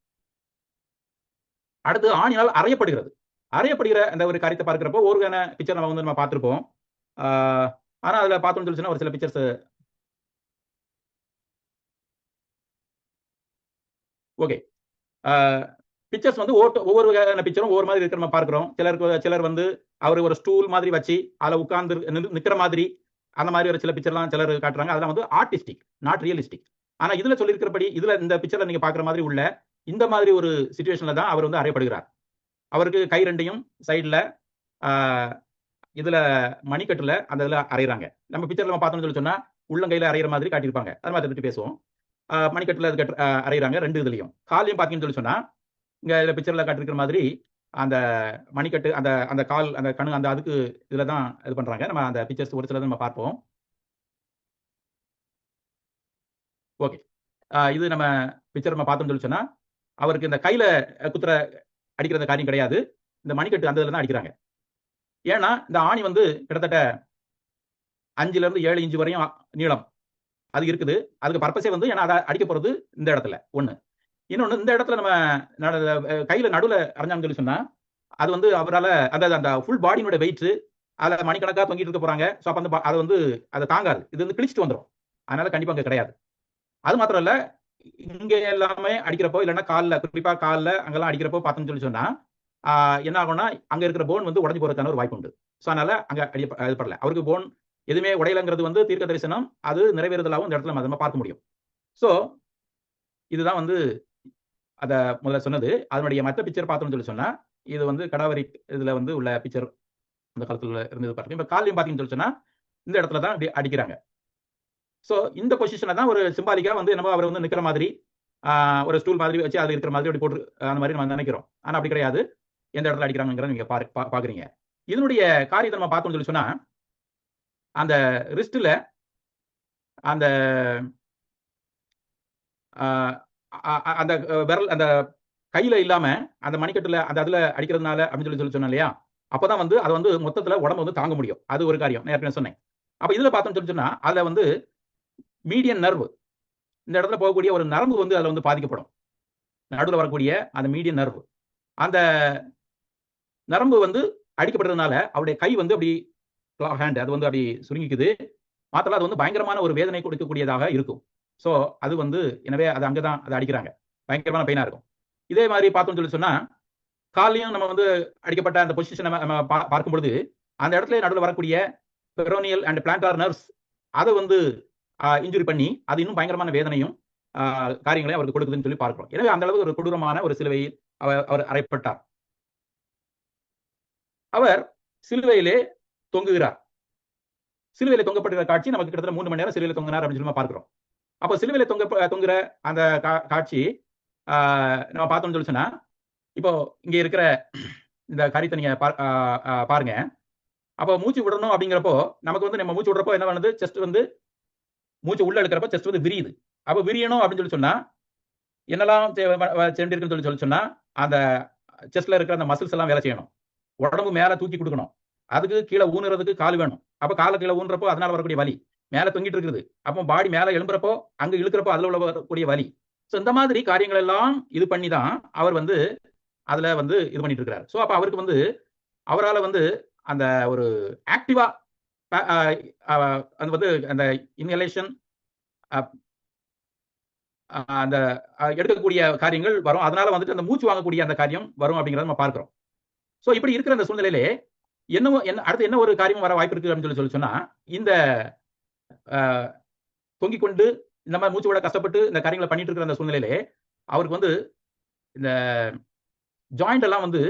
அடுத்து ஆணினால் அறையப்படுகிறது. அறையப்படுகிற அந்த ஒரு காரியத்தை பார்க்கிறப்போ ஒரு பிக்சர் நம்ம பார்த்திருப்போம். ஆனா அதுல பார்த்தோம்னு சொல்லிச்சுன்னா ஒரு சில பிக்சர்ஸ் ஓகே, பிக்சர்ஸ் வந்து ஒவ்வொரு வகையான பிக்சரும் ஒவ்வொரு மாதிரி இருக்கிற நம்ம பார்க்கிறோம். சிலர் வந்து அவர் ஒரு ஸ்டூல் மாதிரி வச்சு அதில் உட்கார்ந்து நிற்கிற மாதிரி அந்த மாதிரி ஒரு சில பிக்சர்லாம் சிலர் காட்டுறாங்க. அதெல்லாம் வந்து ஆர்டிஸ்டிக், நாட் ரியலிஸ்டிக். ஆனா இதுல சொல்லியிருக்கிறபடி இதுல இந்த பிக்சர்ல நீங்க பார்க்குற மாதிரி உள்ள இந்த மாதிரி ஒரு சிச்சுவேஷன்ல தான் அவர் வந்து அறையப்படுகிறார். அவருக்கு கை ரெண்டையும் சைடுல இதுல மணிக்கட்டுல அந்த இதுல அறையிறாங்க. நம்ம பிக்சர்ல நம்ம பார்த்தோம்னு சொல்லி சொன்னா உள்ளங்கையில அறையிற மாதிரி காட்டியிருப்பாங்க. அது மாதிரி பற்றி பேசுவோம். மணிக்கட்டுல அறையிறாங்க ரெண்டு இதுலையும். காலையும் பார்த்தீங்கன்னு சொல்லி சொன்னா இங்க இதுல பிக்சர்ல காட்டிருக்கிற மாதிரி அந்த மணிக்கட்டு அந்த அந்த கால் அந்த கணு அந்த அதுக்கு இதுல தான் இது பண்றாங்க. நம்ம அந்த பிக்சர்ஸ் ஒரு சிலது நம்ம பார்ப்போம். ஓகே, இது நம்ம பிக்சர் நம்ம பார்த்தோம்னு சொல்லி சொன்னா அவருக்கு இந்த கையில குத்துற அடிக்கிற காரியம் கிடையாது, இந்த மணிக்கட்டு அந்த இதுல தான் அடிக்கிறாங்க. ஏன்னா இந்த ஆணி வந்து கிட்டத்தட்ட 5ல இருந்து 7 இன்ச் வரையும் நீளம் அது இருக்குது. அதுக்கு பர்பஸே வந்து ஏன்னா அதை அடிக்க போறது இந்த இடத்துல ஒண்ணு. இன்னொன்னு இந்த இடத்துல நம்ம கையில நடுவுல அரைஞ்சான்னு சொல்லி சொன்னா அது வந்து அவரால் அந்த ஃபுல் பாடியோட வெயிட் அதில் மணிக்கணக்காக தொங்கிட்டு இருக்க போறாங்க. ஸோ அப்போ வந்து அதை வந்து அதை தாங்காது, இது வந்து கிழிச்சிட்டு வந்துடும். அதனால கண்டிப்பாக அங்கே கிடையாது. அது மாத்திரம் இல்ல, இங்க எல்லாமே அடிக்கிறப்போ இல்லைன்னா காலில், குறிப்பா காலில் அங்கெல்லாம் அடிக்கிறப்போ பார்த்தோம்னு சொல்லி சொன்னா என்ன ஆகும்னா அங்க இருக்கிற போன் வந்து உடஞ்சு போறதுக்கான ஒரு வாய்ப்பு உண்டு. ஸோ அதனால அங்க இது பண்ணல. அவருக்கு போன் எதுவுமே உடையலங்கிறது வந்து தீர்க்க தரிசனம், அது நிறைவேறுதலாகவும் இந்த இடத்துல நம்ம பார்க்க முடியும். ஸோ இதுதான் வந்து அதை முதல்ல சொன்னது. அதனுடைய மற்ற பிக்சர் பார்த்தோம்னு சொல்லி சொன்னா இது வந்து கடாவரி இதுல வந்து உள்ள பிக்சர் அந்த காலத்துல இருந்தது பாருங்க. இப்ப காலையும் பாத்தீங்கன்னு சொல்லி சொன்னா இந்த இடத்துல தான் அடிக்கிறாங்க. ஸோ இந்த பொசிஷனை தான் ஒரு சிம்பாலிக்கா வந்து என்னமோ அவர் வந்து நிக்கிற மாதிரி ஒரு ஸ்டூல் மாதிரி வச்சு அது இருக்கிற மாதிரி அப்படி போட்டு அந்த மாதிரி நம்ம நினைக்கிறோம். ஆனா அப்படி கிடையாது. எந்த இடத்துல அடிக்கிறாங்கிறத நீங்க பாக்குறீங்க. இதனுடைய காரியத்தை நம்ம பார்த்தோம்னு சொல்லி சொன்னா அந்த ரிஸ்ட்ல அந்த அந்த விரல் அந்த கையில இல்லாம அந்த மணிக்கட்டுல அந்த அதுல அடிக்கிறதுனால அப்படின்னு சொல்லி சொன்னேன் இல்லையா, அப்பதான் வந்து அது வந்து மொத்தத்துல உடம்பு வந்து தாங்க முடியும். அது ஒரு காரியம் நான் ஏற்கனவே சொன்னேன். அப்ப இதுல பார்த்தோம்னு சொல்லி சொன்னா அதுல வந்து மீடியன் நர்வ், இந்த இடத்துல போகக்கூடிய ஒரு நரம்பு வந்து அதுல வந்து பாதிக்கப்படும். நடுவில் வரக்கூடிய அந்த மீடியன் நர்வ், அந்த நரம்பு வந்து அடிக்கப்படுறதுனால அவருடைய கை வந்து அப்படி ஹேண்ட் அது வந்து அப்படி சுருங்கிக்குது. மாத்திரம் அது வந்து பயங்கரமான ஒரு வேதனை கொடுக்கக்கூடியதாக இருக்கும். ஸோ அது வந்து எனவே அது அங்கதான் அதை அடிக்கிறாங்க, பயங்கரமான பெயினா இருக்கும். இதே மாதிரி பார்த்தோம்னு சொல்லி சொன்னா காலையும் நம்ம வந்து அடிக்கப்பட்ட அந்த பொசிஷன் நம்ம பார்க்கும் பொழுது அந்த இடத்துல நடுவில் வரக்கூடிய பெரோனியல் அண்ட் பிளான்டார் நர்வ்ஸ் அதை வந்து இன்ஜுரி பண்ணி அது இன்னும் பயங்கரமான வேதனையும் காரியங்களையும் அவருக்கு கொடுக்குதுன்னு சொல்லி பார்க்கிறோம். எனவே அந்த அளவுக்கு ஒரு கொடூரமான ஒரு சிலுவையில் அவர் அறையப்பட்டார். அவர் சிலுவையிலே தொங்குகிறார். சிலுவையில தொங்கப்படுகிற காட்சி நமக்கு கிட்டத்தட்ட 3 மணி நேரம் சிலுவையில தொங்கினார் அப்படின்னு சொல்லி பார்க்கிறோம். அப்போ சிலுவையில தொங்குற அந்த காட்சி நம்ம பார்த்தோம்னு சொல்லி சொன்னா, இப்போ இங்க இருக்கிற இந்த காரியத்தை நீங்க பாருங்க. அப்போ மூச்சு விடணும் அப்படிங்கிறப்போ நமக்கு வந்து நம்ம மூச்சு விடுறப்போ என்ன பண்ணுது, செஸ்ட் வந்து மூச்சு உள்ள எடுக்கிறப்ப செஸ்ட் வந்து விரியுது. அப்போ விரியணும் அப்படின்னு சொல்லி சொன்னா என்னெல்லாம் இருக்குன்னு சொல்லி சொன்னா அந்த செஸ்ட்ல இருக்கிற அந்த மசில்ஸ் எல்லாம் வேலை செய்யணும். உடம்பு மேல தூக்கி கொடுக்கணும். அதுக்கு கீழே ஊனுறதுக்கு கால் வேணும். அப்ப காலை கீழே ஊன்றப்போ அதனால வரக்கூடிய வலி மேல தொங்கிட்டு இருக்குது. அப்போ பாடி மேல எழும்புறப்போ அங்க இழுக்கிறப்போ அதுல உள்ள வரக்கூடிய வலி. ஸோ இந்த மாதிரி காரியங்கள் எல்லாம் இது பண்ணி தான் அவர் வந்து அதுல வந்து இது பண்ணிட்டு இருக்கிறார். ஸோ அப்ப அவருக்கு வந்து அவரால் வந்து அந்த ஒரு ஆக்டிவா அது வந்து அந்த இன்ஹலேஷன் அந்த எடுக்கக்கூடிய காரியங்கள் வரும். அதனால வந்துட்டு அந்த மூச்சு வாங்கக்கூடிய அந்த காரியம் வரும் அப்படிங்கிறத நம்ம பார்க்கிறோம். ஸோ இப்படி இருக்கிற அந்த சூழ்நிலையிலே அடுத்து என்ன ஒரு காரியம் வர வாய்ப்பு இருக்கு அப்படின்னு சொல்லி சொன்னா, இந்த தொங்கிக் கொண்டு இந்த மாதிரி மூச்சு விட கஷ்டப்பட்டு இந்த காரியங்களை பண்ணிட்டு இருக்கிற அந்த சூழ்நிலையிலே அவருக்கு வந்து இந்த ஜாயிண்ட் எல்லாம் வந்து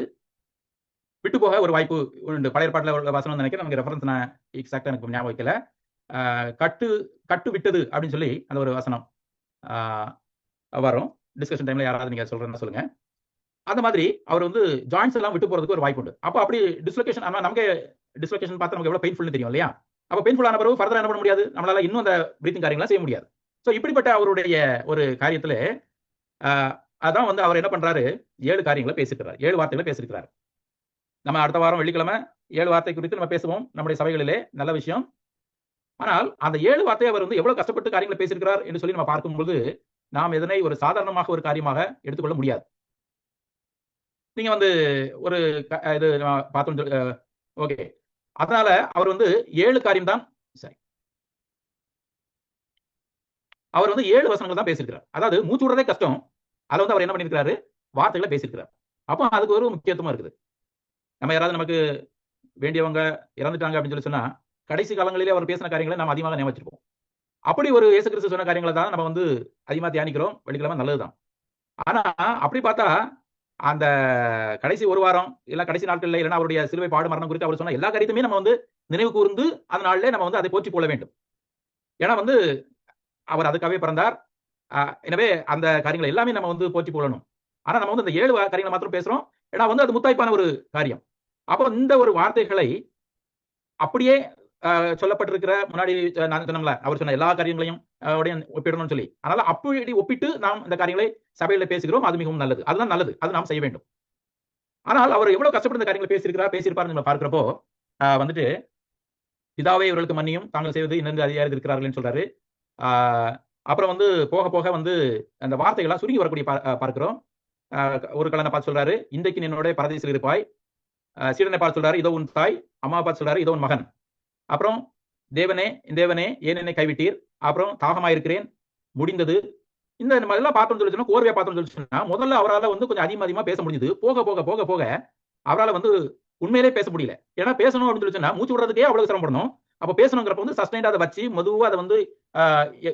விட்டு போக ஒரு வாய்ப்பு உண்டு. பழைய ஏற்பாட்டில் வசனம் நினைக்கிறேன், நமக்கு ரெஃபரன்ஸ் நான் எக்ஸாக்டா எனக்கு ஞாபகம் வைக்கல. கட்டு விட்டது அப்படின்னு சொல்லி அந்த ஒரு வசனம் வரும். டிஸ்கஷன் டைம்ல யாராவது நீங்க சொல்றேன்னு சொல்லுங்க. அந்த மாதிரி அவர் வந்து ஜாயின்ஸ் எல்லாம் விட்டு போறதுக்கு ஒரு வாய்ப்பு உண்டு. அப்போ அப்படி டிஸ்லொகேஷன், ஆனா நமக்கு டிஸ்லொகேஷன் பார்த்தா நமக்கு எவ்வளவு பெயின்ஃபுல்னு தெரியும் இல்லையா? அப்போ பெயின்ஃபுல் ஆன பிறகு ஃபர்தர் என்ன பண்ண முடியாது, நம்மளால இன்னும் அந்த பிரீத்திங் காரியங்களை செய்ய முடியாது. ஸோ இப்படிப்பட்ட அவருடைய ஒரு காரியத்துல அதான் வந்து அவர் என்ன பண்றாரு, 7 காரியங்களை பேசிக்கிறார், 7 வார்த்தைகளை பேசியிருக்கிறார். நம்ம அடுத்த வாரம் வெள்ளிக்கிழமை 7 வார்த்தை குறித்து நம்ம பேசுவோம் நம்முடைய சபைகளிலே, நல்ல விஷயம். ஆனால் அந்த 7 வார்த்தையை அவர் வந்து எவ்வளவு கஷ்டப்பட்டு காரியங்களை பேசியிருக்கிறார் என்று சொல்லி நம்ம பார்க்கும்போது நாம் இதனை ஒரு சாதாரணமாக ஒரு காரியமாக எடுத்துக்கொள்ள முடியாது. நீங்க வந்து ஒரு இது பார்த்தோம். ஓகே, அதனால அவர் வந்து 7 காரியம் தான், சரி, அவர் வந்து 7 வசனங்கள் தான் பேசியிருக்கிறார். அதாவது மூச்சு விடுறதே கஷ்டம், அதுல வந்து அவர் என்ன பண்ணியிருக்கிறாரு, வார்த்தைகளை பேசியிருக்கிறார். அப்போ அதுக்கு ஒரு முக்கியத்துவம் இருக்குது. நம்ம யாராவது நமக்கு வேண்டியவங்க இறந்துட்டாங்க அப்படின்னு சொல்லி சொன்னா கடைசி காலங்களிலே அவர் பேசின காரியங்களை நம்ம அதிகமாக நினைச்சிருப்போம். அப்படி ஒரு இயேசு கிறிஸ்து சொன்ன காரியங்களை தான் நம்ம வந்து அதிகமா தியானிக்கிறோம். வெள்ளிக்கிழமை நல்லதுதான். ஆனா அப்படி பார்த்தா அந்த கடைசி ஒரு வாரம் இல்ல கடைசி நாட்கள்ல இல்லைன்னா அவருடைய சிலுவை பாடு மரணம் குறித்து அவர் சொன்ன எல்லா காரியத்தையுமே நம்ம வந்து நினைவு கூர்ந்து அதனாலே நம்ம வந்து அதை போற்றி கொள்ள வேண்டும். ஏன்னா வந்து அவர் அதுக்காகவே பிறந்தார். எனவே அந்த காரியங்களை எல்லாமே நம்ம வந்து போற்றி கொள்ளணும். ஆனா நம்ம வந்து இந்த 7 காரியங்களை மாத்திரம் பேசுறோம். ஏன்னா வந்து அது முத்தாய்ப்பான ஒரு காரியம். அப்போ இந்த ஒரு வார்த்தைகளை அப்படியே சொல்லப்பட்டிருக்கிற முன்னாடி நான் சொன்னோம்ல, அவர் சொன்ன எல்லா காரியங்களையும் ஒப்பிடணும்னு சொல்லி, அதனால அப்படி ஒப்பிட்டு நாம் இந்த காரியங்களை சபையில பேசுகிறோம். அது மிகவும் நல்லது, அதுதான் நல்லது, அது நாம் செய்ய வேண்டும். ஆனால் அவர் எவ்வளவு கஷ்டப்பட்டு இந்த காரியங்களை பேசியிருப்பாரு நம்ம பார்க்கிறப்போ வந்துட்டு பிதாவே இவர்களுக்கு மன்னியும், தாங்கள் செய்வது இன்னொரு அதிகாரி இருக்கிறார்கள் சொல்றாரு. அப்புறம் வந்து போக போக வந்து அந்த வார்த்தைகள்லாம் சுருங்கி வரக்கூடிய பார்க்கிறோம். ஒரு கலனை பார்த்து சொல்றாரு, இன்றைக்கு என்னோட பரதேசில் இருப்பாய். சீடனை பார்த்து சொல்றாரு, இதோ உன் தாய். அம்மா பார்த்து சொல்றாரு, இதோ உன் மகன். அப்புறம் தேவனே ஏன் என்னை கைவிட்டீர். அப்புறம் தாகமாயிருக்கிறேன், முடிந்தது. இந்த மாதிரிலாம் பார்த்தோம்னு சொல்லி சொன்னா, கோர்வையா பார்த்தோம்னு சொல்லி சொன்னா, முதல்ல அவரால் வந்து கொஞ்சம் அதிகமா பேச முடிஞ்சது. போக போக போக போக அவரால் வந்து உண்மையிலே பேச முடியல. ஏன்னா பேசணும் அப்படின்னு சொல்லி சொன்னா மூச்சு விடுறதுக்கே அவ்வளவு சிரமப்படணும். அப்ப பேசணுங்கிறப்ப வந்து சஸ்டைண்டா அதை வச்சு மெதுவா அதை வந்து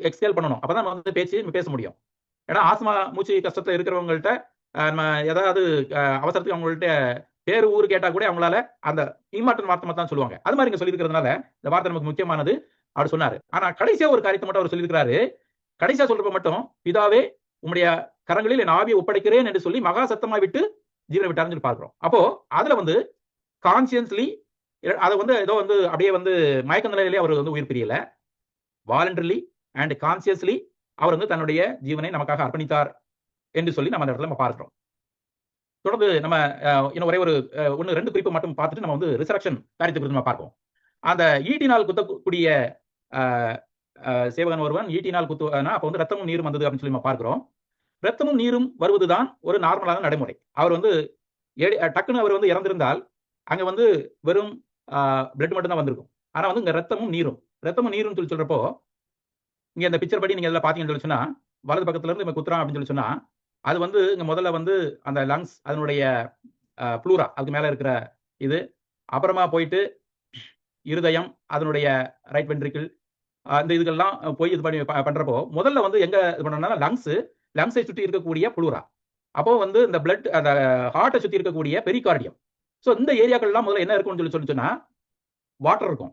எக்ஸ்கேல் பண்ணணும். அப்பதான் நம்ம வந்து பேச முடியும். ஏன்னா ஆஸ்மா மூச்சு கஷ்டத்துல இருக்கிறவங்கள்ட்ட நம்ம ஏதாவது அவசரத்துக்கு அவங்கள்ட்ட பேரு ஊரு கேட்டா கூட அவங்களால அந்த இம்மார்டன் வார்த்தை தான் சொல்லுவாங்க. அது மாதிரி இங்க சொல்லியிருக்கிறதுனால இந்த வார்த்தை நமக்கு முக்கியமானது அவர் சொன்னாரு. ஆனா கடைசியா ஒரு காரியத்தை மட்டும் அவர் சொல்லியிருக்கிறாரு. கடைசியா சொல்றப்ப மட்டும், பிதாவே உம்முடைய கரங்களில் என் ஆவியை ஒப்படைக்கிறேன் என்று சொல்லி மகா சத்தமா விட்டு ஜீவனை விட்டாருன்னு சொல்லி பார்க்கிறோம். அப்போ அதுல வந்து கான்சியஸ்லி அதை வந்து ஏதோ வந்து அப்படியே வந்து மயக்க நிலையிலே அவர் வந்து உயிர் பிரியல. வாலண்டரிலி அண்ட் கான்சியஸ்லி அவர் வந்து தன்னுடைய ஜீவனை நமக்காக அர்ப்பணித்தார் என்று சொல்லி நம்ம அந்த இடத்துல நம்ம பார்க்கிறோம். தொடர்ந்து நம்ம இன்னும் ஒரே ஒரு 1-2 குறிப்பு மட்டும் பார்த்துட்டு நம்ம வந்து ரிசரக்ஷன் காரியத்தை குறித்து நம்ம பார்ப்போம். அந்த ஈட்டினால் குத்தக்கூடிய சேவகன் ஒருவன் ஈட்டினால் குத்துவானா அப்போ வந்து ரத்தமும் நீரும் வந்தது அப்படின்னு சொல்லி நம்ம பார்க்கிறோம். ரத்தமும் நீரும் வருவதுதான் ஒரு நார்மலான நடைமுறை. அவர் வந்து டக்குன்னு அவர் வந்து இறந்திருந்தால் அங்க வந்து வெறும் பிளட் மட்டும் தான் வந்திருக்கும். ஆனா வந்து இங்க ரத்தமும் நீரும் சொல்லி சொல்றப்போ இங்க இந்த பிக்சர் படி நீங்க இதெல்லாம் பாத்தீங்கன்னு சொல்லி சொன்னா, வலது பக்கத்துல இருந்து குத்துறான் அப்படின்னு சொல்லி சொன்னா, அது வந்து இங்க முதல்ல வந்து அந்த லங்ஸ் அதனுடைய ப்ளூரா அதுக்கு மேல இருக்கிற இது, அப்புறமா போயிட்டு இருதயம் அதனுடைய ரைட் வென்ட்ரிக்கிள் அந்த இதுக்கெல்லாம் போய் இது பண்ணி பண்றப்போ முதல்ல வந்து எங்க இது பண்ணோம்னா லங்ஸை சுற்றி இருக்கக்கூடிய ப்ளூரா, அப்போ வந்து இந்த பிளட் அந்த ஹார்ட்டை சுற்றி இருக்கக்கூடிய பெரிகார்டியம். ஸோ இந்த ஏரியாக்கள்லாம் முதல்ல என்ன இருக்கும்னு சொல்லி சொன்னா வாட்டர் இருக்கும்.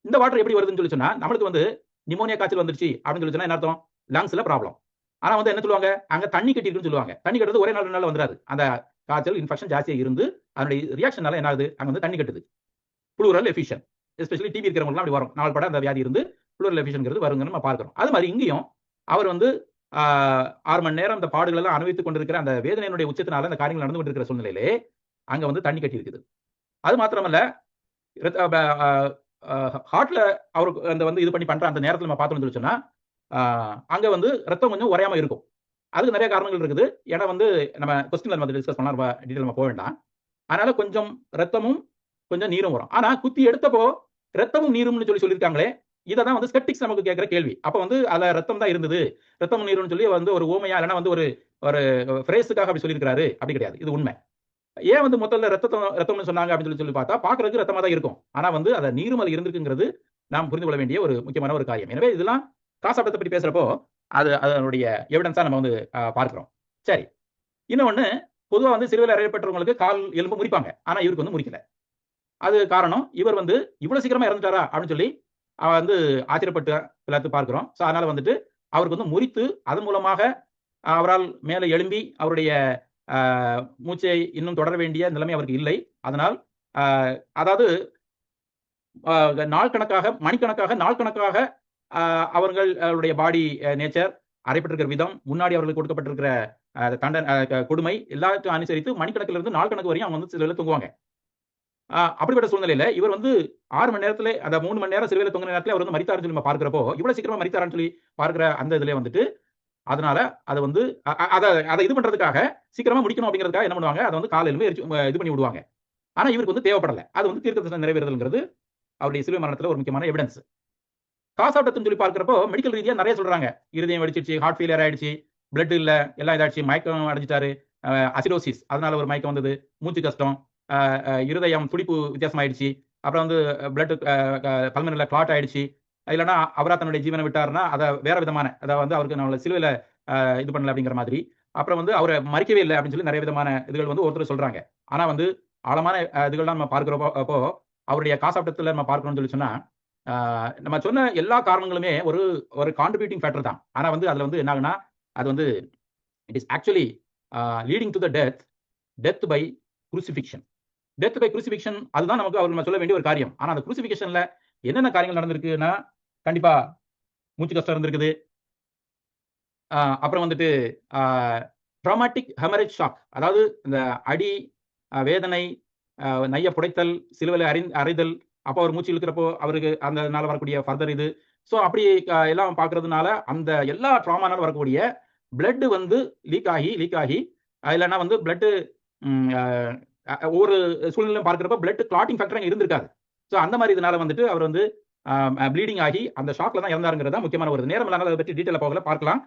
இந்த வாட்டர் எப்படி வருதுன்னு சொல்லி சொன்னா, நம்மளுக்கு வந்து நிமோனியா காய்ச்சல் வந்துருச்சு அப்படின்னு சொல்லி சொன்னா என்ன அர்த்தம்? லங்ஸ்ல ப்ராப்ளம். ஆனா வந்து என்ன சொல்லுவாங்க, அங்க தண்ணி கட்டிருக்குன்னு சொல்லுவாங்க. தண்ணி கட்டுறது ஒரே நாள் 2 நாள்ல வந்துராது. அந்த காய்ச்சல் இன்ஃபெக்ஷன் ஜாஸ்தியா இருந்து அதனுடைய ரியாக்ஷனால என்ன ஆகுது, அங்க வந்து தண்ணி கட்டுது. ப்ளூரல் எஃபிஷியன். எஸ்பெஷலி டிபி இருக்கிறவங்களுக்கு அப்படி வரும். நாள்பட அந்த வியாதி இருந்து ப்ளூரல் எஃபிஷியன்ங்கிறது வருங்கன்னு நம்ம பார்க்கிறோம். அது மாதிரி இங்கேயும் அவர் வந்து 6 மணி நேரம் அந்த பாடுகள் எல்லாம் அனுபவித்துக் கொண்டிருக்கிற அந்த வேதனையினுடைய உச்சத்தினால அந்த காரியங்கள் நடந்து கொண்டிருக்கிற சூழ்நிலையிலே அங்க வந்து தண்ணி கட்டி இருக்குது. அது மாத்திரமல்ல, ஹார்ட்ல அவருக்கு அந்த வந்து இது பண்ணி பண்ற அந்த நேரத்துல நம்ம பார்த்தோம்னு சொல்லி சொன்னா, அங்க வந்து ரத்தம் கொஞ்சம் உறையாம இருக்கும். அதுக்கு நிறைய காரணங்கள் இருக்குது. ஏன்னா வந்து நம்ம கொஸ்டின்ல நம்ம டிஸ்கஸ் பண்ணலாம். ரொம்ப டீடைல் நம்ம போக வேண்டாம். அதனால கொஞ்சம் ரத்தமும் கொஞ்சம் நீரும் வரும். ஆனா குத்தி எடுத்தப்போ ரத்தமும் நீரும்னு சொல்லியிருக்காங்களே, இத தான் வந்து ஸ்கெப்டிக்ஸ் நமக்கு கேட்கிற கேள்வி. அப்ப வந்து அதுல ரத்தம் தான் இருந்தது. ரத்தமும் நீரும்னு சொல்லி வந்து ஒரு உவமையா இல்லன்னா வந்து ஒரு ஒரு ஃப்ரேஸ்க்காக அப்படி சொல்லியிருக்கிறாரு. அப்படி கிடையாது. இது உண்மை. ஏன் வந்து முதல்ல ரத்தம்னு சொன்னாங்க அப்படின்னு சொல்லி பார்த்தா, பார்க்கறதுக்கு ரத்தமா தான் இருக்கும். ஆனா வந்து அத நீரும் அதுல இருந்திருக்குங்கிறது நாம் புரிந்து கொள்ள வேண்டிய ஒரு முக்கியமான ஒரு காரியம். எனவே இதெல்லாம் காசாப்டத்தை பத்தி பேசுறப்போ அதனுடைய எவிடன்ஸா நம்ம வந்து பார்க்கிறோம். சரி. இன்னொன்னு, பொதுவா வந்து சிலுவையில அறையப்பட்டவங்களுக்கு கால் எலும்பு முறிப்பாங்க. ஆனா இவருக்கு வந்து முறிக்கல. அது காரணம், இவர் வந்து இவ்வளவு சீக்கிரமா இறந்துட்டாரா அப்படின்னு சொல்லி வந்து ஆச்சரியப்பட்டு எல்லாத்தையும் பார்க்கிறோம். சோ அதனால வந்துட்டு அவருக்கு வந்து முறித்து அதன் மூலமாக அவரால் மேலே எழும்பி அவருடைய மூச்சை இன்னும் தொடர வேண்டிய நிலைமை அவருக்கு இல்லை. அதனால் அதாவது நாள் கணக்காக, மணிக்கணக்காக, நாள் கணக்காக அவர்களுடைய பாடி நேச்சர், அறையப்பட்டிருக்கிற விதம், முன்னாடி அவர்களுக்கு கொடுக்கப்பட்டிருக்கிற கொடுமை எல்லாத்தையும் அனுசரித்து மணிக்கணக்கில் இருந்து நாள் கணக்கு வரையும் அவங்க வந்து சிலுவையில தொங்குவாங்க. அப்படிப்பட்ட சூழ்நிலையில இவர் வந்து 6 மணி நேரத்துல அந்த 3 மணி நேரம் சிலுவையில தொங்குன நேரத்துல அவர் வந்து மரித்தாருன்னு சொல்லி நம்ம பார்க்கிறப்போ, இவ்வளவு சீக்கிரமா மரித்தாரான்னு சொல்லி பார்க்கிற அந்த இதுல வந்துட்டு, அதனால அது வந்து அத இது பண்றதுக்காக சீக்கிரமா முடிக்கணும் அப்படிங்கிறதுக்காக என்ன பண்ணுவாங்க, அத வந்து காலையில இது பண்ணி விடுவாங்க. ஆனா இவருக்கு வந்து தேவைப்படல. அது வந்து தீர்க்கதரிசனம் நிறைவேறுதல்ங்கிறது அவருடைய சிலுவை மரணத்துல ஒரு முக்கியமான எவிடன்ஸ். காசாப்டத்துன்னு சொல்லி பார்க்கிறப்போ மெடிக்கல் ரீதியா நிறைய சொல்றாங்க. இருதயம் வெடிச்சிருச்சு, ஹார்ட் ஃபெயிலியர் ஆயிடுச்சு, பிளட் இல்ல, எல்லாம் இதாச்சு, மயக்கம் அடைஞ்சிட்டாரு, அசிடோசிஸ் அதனால ஒரு மயக்கம் வந்தது, மூச்சு கஷ்டம், இருதயம் துடிப்பு வித்தியாசமாயிடுச்சு, அப்புறம் வந்து பிளட் பல்மனரில கிளாட் ஆயிடுச்சு, இல்லைன்னா அவரா தன்னுடைய ஜீவனை விட்டாருன்னா அதை வேற விதமான அதாவது வந்து அவருக்கு நம்மள சிலுவையில இது பண்ணல அப்படிங்கிற மாதிரி, அப்புறம் வந்து அவரை மறிக்கவே இல்லை அப்படின்னு சொல்லி நிறைய விதமான இதுகள் வந்து ஒருத்தர் சொல்றாங்க. ஆனா வந்து ஆழமான இதுகள்லாம் நம்ம பார்க்கிறப்போ அப்போ அவருடைய காசாப்டத்துல நம்ம பார்க்கணும்னு சொல்லி சொன்னா, நம்ம சொன்ன எல்லா காரணங்களுமே ஒரு ஒரு கான்ட்ரிபியூட்டிங் ஃபேக்டர் தான். ஆனா வந்து அதுல வந்து என்ன ஆகுனா, அது வந்து it is actually leading to the death by crucifixion. Death by crucifixion அதுதான் நமக்கு அவர் நம்ம சொல்ல வேண்டிய ஒரு காரியம். ஆனா அந்த குரூசிஃபிகேஷன்ல என்னென்ன காரியங்கள் நடந்திருக்குன்னா, கண்டிப்பா மூச்சு கஷ்டம் இருந்திருக்குது. அப்புறம் வந்துட்டு ட்ராமாட்டிக் ஹெமரேஜ் ஷாக், அதாவது இந்த அடி, வேதனை, நைய புடைத்தல், சிலுவையில அறைதல், அப்போ அவர் மூச்சு இழுக்கிறப்போ அவருக்கு அதனால வரக்கூடிய ஃபர்தர் இது. ஸோ அப்படி எல்லாம் பார்க்கறதுனால அந்த எல்லா ட்ராமானால வரக்கூடிய பிளட் வந்து லீக் ஆகி இல்லைன்னா வந்து பிளட் ஒவ்வொரு சூழ்நிலையும் பார்க்கிறப்ப பிளட் கிளாட்டிங் ஃபேக்டர் இருந்திருக்காது. ஸோ அந்த மாதிரி இதனால வந்துட்டு அவர் வந்து ப்ளீடிங் ஆகி அந்த ஷாக்ல தான் இறந்தாருங்கிறது தான் முக்கியமான ஒரு நேரம் இல்லாமல் அதை பற்றி டீட்டெயிலாக போகல, பார்க்கலாம்.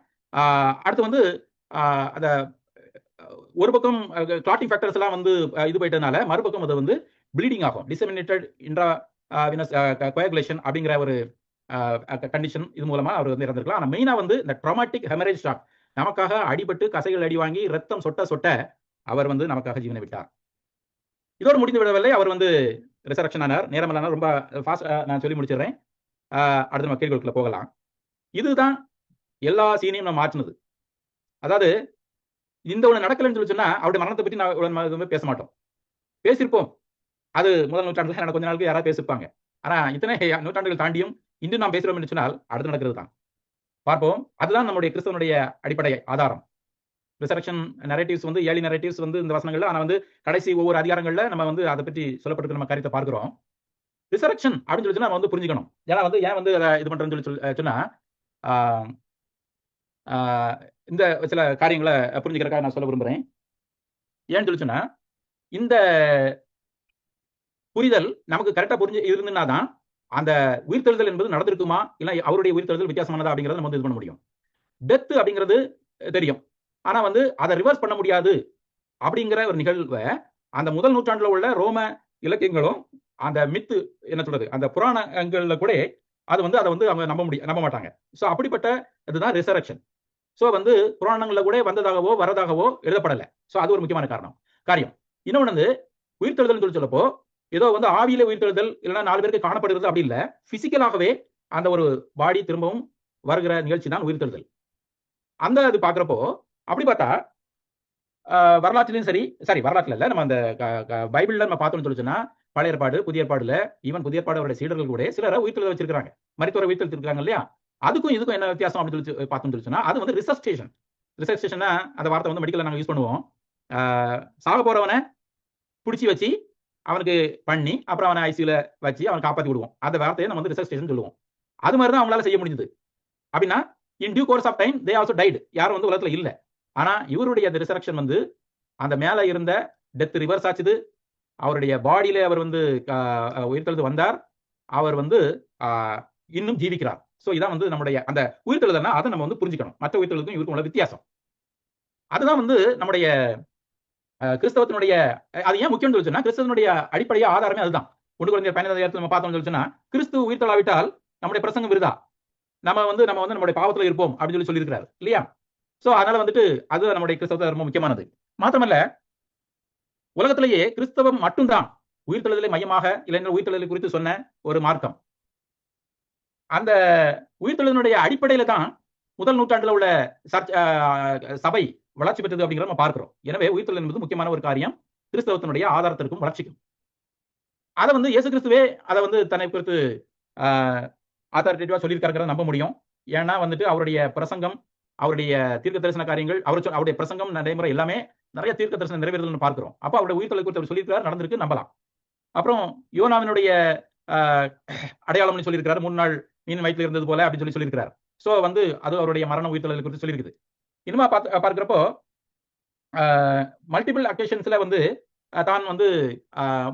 அடுத்து வந்து அந்த ஒரு பக்கம் கிளாட்டிங் ஃபேக்டர்ஸ் எல்லாம் வந்து இது போயிட்டதுனால மறுபக்கம் அது வந்து ப்ளீடிங் ஆகும். டிசெமினேட்டட் இன்ட்ரா வினஸ் கோயாகுலேஷன் அப்படிங்கிற ஒரு கண்டிஷன் இது மூலமா அவர் வந்து இறந்திருக்கலாம். ஆனால் மெயினா வந்து இந்த ட்ராமாட்டிக் ஹெமரேஜ் ஷாக், நமக்காக அடிபட்டு கசைகள் அடி வாங்கி ரத்தம் சொட்ட அவர் வந்து நமக்காக ஜீவனை விட்டார். இதோடு முடிந்து விடவில்லை. அவர் வந்து ரிசரக்ஷன் ஆனார். நேரமில்லாம ரொம்ப ஃபாஸ்டா நான் சொல்லி முடிச்சிடுறேன். அடுத்து நம்ம கேள்விகளுக்குள்ள போகலாம். இதுதான் எல்லா சீனையும் நம்ம மாற்றினது. அதாவது இந்த ஒண்ணு நடக்கலன்னு சொல்லி சொன்னா அவருடைய மரணத்தை பற்றி நான் பேச மாட்டோம். பேசியிருப்போம். அது முதல் நூற்றாண்டுல எனக்கு கொஞ்ச நாளுக்கு யாராவது பேசியிருப்பாங்க. ஆனா இத்தனை நூற்றாண்டுகள் தாண்டியும் இன்று நாம் பேசுறோம் என்று சொன்னால் அடுத்து நடக்கிறது தான் பார்ப்போம். அதுதான் நம்முடைய கிறிஸ்தவனுடைய அடிப்படை ஆதாரம். ரிசரக்ஷன் நரேட்டிவ்ஸ் வந்து ஏர்லி நரேட்டிவ்ஸ் வந்து இந்த வசனங்கள்ல, ஆனா வந்து கடைசி ஒவ்வொரு அதிகாரங்கள்ல நம்ம வந்து அதை பற்றி சொல்லப்பட்டிருக்கிற நம்ம காரியத்தை பார்க்கிறோம். ரிசரக்ஷன் அப்படின்னு சொல்லி நம்ம வந்து புரிஞ்சுக்கணும். ஏன்னா வந்து ஏன் வந்து அதை இது பண்றேன்னு சொல்லி சொன்னா, இந்த சில காரியங்களை புரிஞ்சுக்கிறதுக்காக நான் சொல்ல விரும்புறேன். ஏன்னு சொல்லி சொன்னா, இந்த புரிதல் நமக்கு கரெக்டா புரிஞ்சு இருந்துன்னா தான் அந்த உயிர்த்தெழுதல் என்பது நடந்திருக்குமா இல்ல அவருடைய உயிர்த்தெழுதல் வித்தியாசமானதா அப்படிங்கறத நம்ம வந்து இது பண்ண முடியும். டெத் அப்படிங்கிறது தெரியும், ஆனா வந்து அதை ரிவர்ஸ் பண்ண முடியாது அப்படிங்கிற ஒரு நிகழ்வை அந்த முதல் நூற்றாண்டுல உள்ள ரோம இலக்கியங்களும் அந்த மித்து என்ன சொல்றது அந்த புராணங்கள்ல கூட அது வந்து அதை வந்து அவங்க நம்ப மாட்டாங்க. ஸோ அப்படிப்பட்ட இதுதான் ரிசரக்ஷன். ஸோ வந்து புராணங்கள்ல கூட வந்ததாகவோ வரதாகவோ எழுதப்படலை. ஸோ அது ஒரு முக்கியமான காரியம். இன்னொன்று வந்து உயிர்த்தெழுதல் சொல்லப்போ ஏதோ வந்து ஆவியில உயிர்த்தெழுதல் இல்லைன்னா 4 பேருக்கு காணப்படுகிறது அப்படி இல்ல. பிசிக்கலாகவே அந்த ஒரு பாடி திரும்பவும் வருகிற நிகழ்ச்சி தான் உயிர்த்தெழுதல். அந்த இது பார்க்கிறப்போ அப்படி பார்த்தா வரலாற்றிலும் சரி வரலாற்றுல இல்ல, நம்ம அந்த பைபிள்ல நம்ம பார்த்தோம்னு சொல்லிச்சுன்னா பழைய ஏற்பாடு புதிய ஏற்பாடுல ஈவன் புதிய ஏற்பாடு அவருடைய சீடர்கள் கூட சிலரை உயிர்த்தெழுத வச்சிருக்காங்க, மரித்தோரை உயிர்த்தெழுத்திருக்காங்க இல்லையா. அதுக்கும் இதுக்கும் என்ன வித்தியாசம் அப்படின்னு சொல்லி பார்த்தோம்னு சொல்லிச்சுன்னா அது வந்து ரிசஸ்டேஷன். ரிசஸ்டேஷன்னா அந்த வார்த்தை வந்து மெடிக்கல்ல நாங்கள் யூஸ் பண்ணுவோம். சாக போறவனை பிடிச்சி வச்சு அவனுக்கு பண்ணி அப்புறம் அவனை ஐசியூல வச்சு அவனை காப்பாற்றி விடுவோம். அந்த வார்த்தையை நம்ம வந்து ரிசஸ்டேஷன் சொல்லுவோம். அது மாதிரி தான் அவங்களால செய்ய முடிஞ்சது. அப்படின்னா in due course of time they also died. யாரும் வந்து உலகத்துல இல்ல. ஆனா இவருடைய அந்த ரிசரக்ஷன் வந்து அந்த மேல இருந்த டெத் ரிவர்ஸ் ஆச்சுது. அவருடைய பாடியில அவர் வந்து உயிர்த்தெழுந்து வந்தார். அவர் வந்து இன்னும் ஜீவிக்கிறார். சோ இதான் வந்து நம்முடைய அந்த உயிர்த்தெழுதல்னா அதை நம்ம வந்து புரிஞ்சுக்கணும். மற்ற உயிர்த்தெழுதுக்கும் இவருக்கும் உள்ள வித்தியாசம். அதுதான் வந்து நம்முடைய கிறிஸ்தவத்தினுடைய அது ஏன் முக்கியம் சொல்லுச்சுன்னா கிறிஸ்தவனுடைய அடிப்படையா ஆதாரமே அதுதான். 1 கொரிந்தியர் 15 நம்ம பார்த்தோம்னு சொல்லுச்சுன்னா கிறிஸ்து உயிர்த்தெழாவிட்டால் நம்முடைய பிரசங்கம் விருதா, நம்ம வந்து நம்முடைய பாவத்துல இருப்போம் அப்படின்னு சொல்லி இருக்கிறார் இல்லையா. சோ அதனால வந்துட்டு அது நம்முடைய கிறிஸ்தவத்தை ரொம்ப முக்கியமானது. மாத்திரமல்ல உலகத்திலேயே கிறிஸ்தவம் மட்டும்தான் உயிர்த்தெழுதலை மையமாக இல்லைன்னா உயிர்த்தெழுதலை குறித்து சொன்ன ஒரு மார்க்கம். அந்த உயிர்த்தெழுதலுடைய அடிப்படையில தான் முதல் நூற்றாண்டுல உள்ள சபை வளர்ச்சி பெற்றது அப்படிங்கிறத நம்ம பார்க்கிறோம். எனவே உயிர்த்தெழுதல் என்பது முக்கியமான ஒரு காரியம் கிறிஸ்தவத்தினுடைய ஆதாரத்திற்கும் வளர்ச்சிக்கும். அதை வந்து இயேசு கிறிஸ்துவே அதை வந்து தன்னை குறித்து ஆதாரிட்டிவா சொல்லியிருக்காருங்கிறத நம்ப முடியும். ஏன்னா வந்துட்டு அவருடைய பிரசங்கம், அவருடைய தீர்க்க தரிசன காரியங்கள், அவருடைய பிரசங்கம் நடைமுறை எல்லாமே நிறைய தீர்க்க தரிசனம் நிறைவேறுதல் பார்க்கிறோம். அப்ப அவருடைய உயிர்த்தெழுதல் குறித்து அவர் சொல்லியிருக்காரு, நடந்திருக்கு, நம்பலாம். அப்புறம் யோனாவினுடைய அடையாளம்னு சொல்லியிருக்காரு, 3 நாள் மீன் வயிற்றுல இருந்தது போல அப்படின்னு சொல்லியிருக்கிறார். சோ வந்து அது அவருடைய மரண உயிர்த்தெழுதல் குறித்து சொல்லியிருக்குது. இனிமே பார்க்கிறப்போ மல்டிபிள் அக்கேஷன்ஸ்ல வந்து தான் வந்து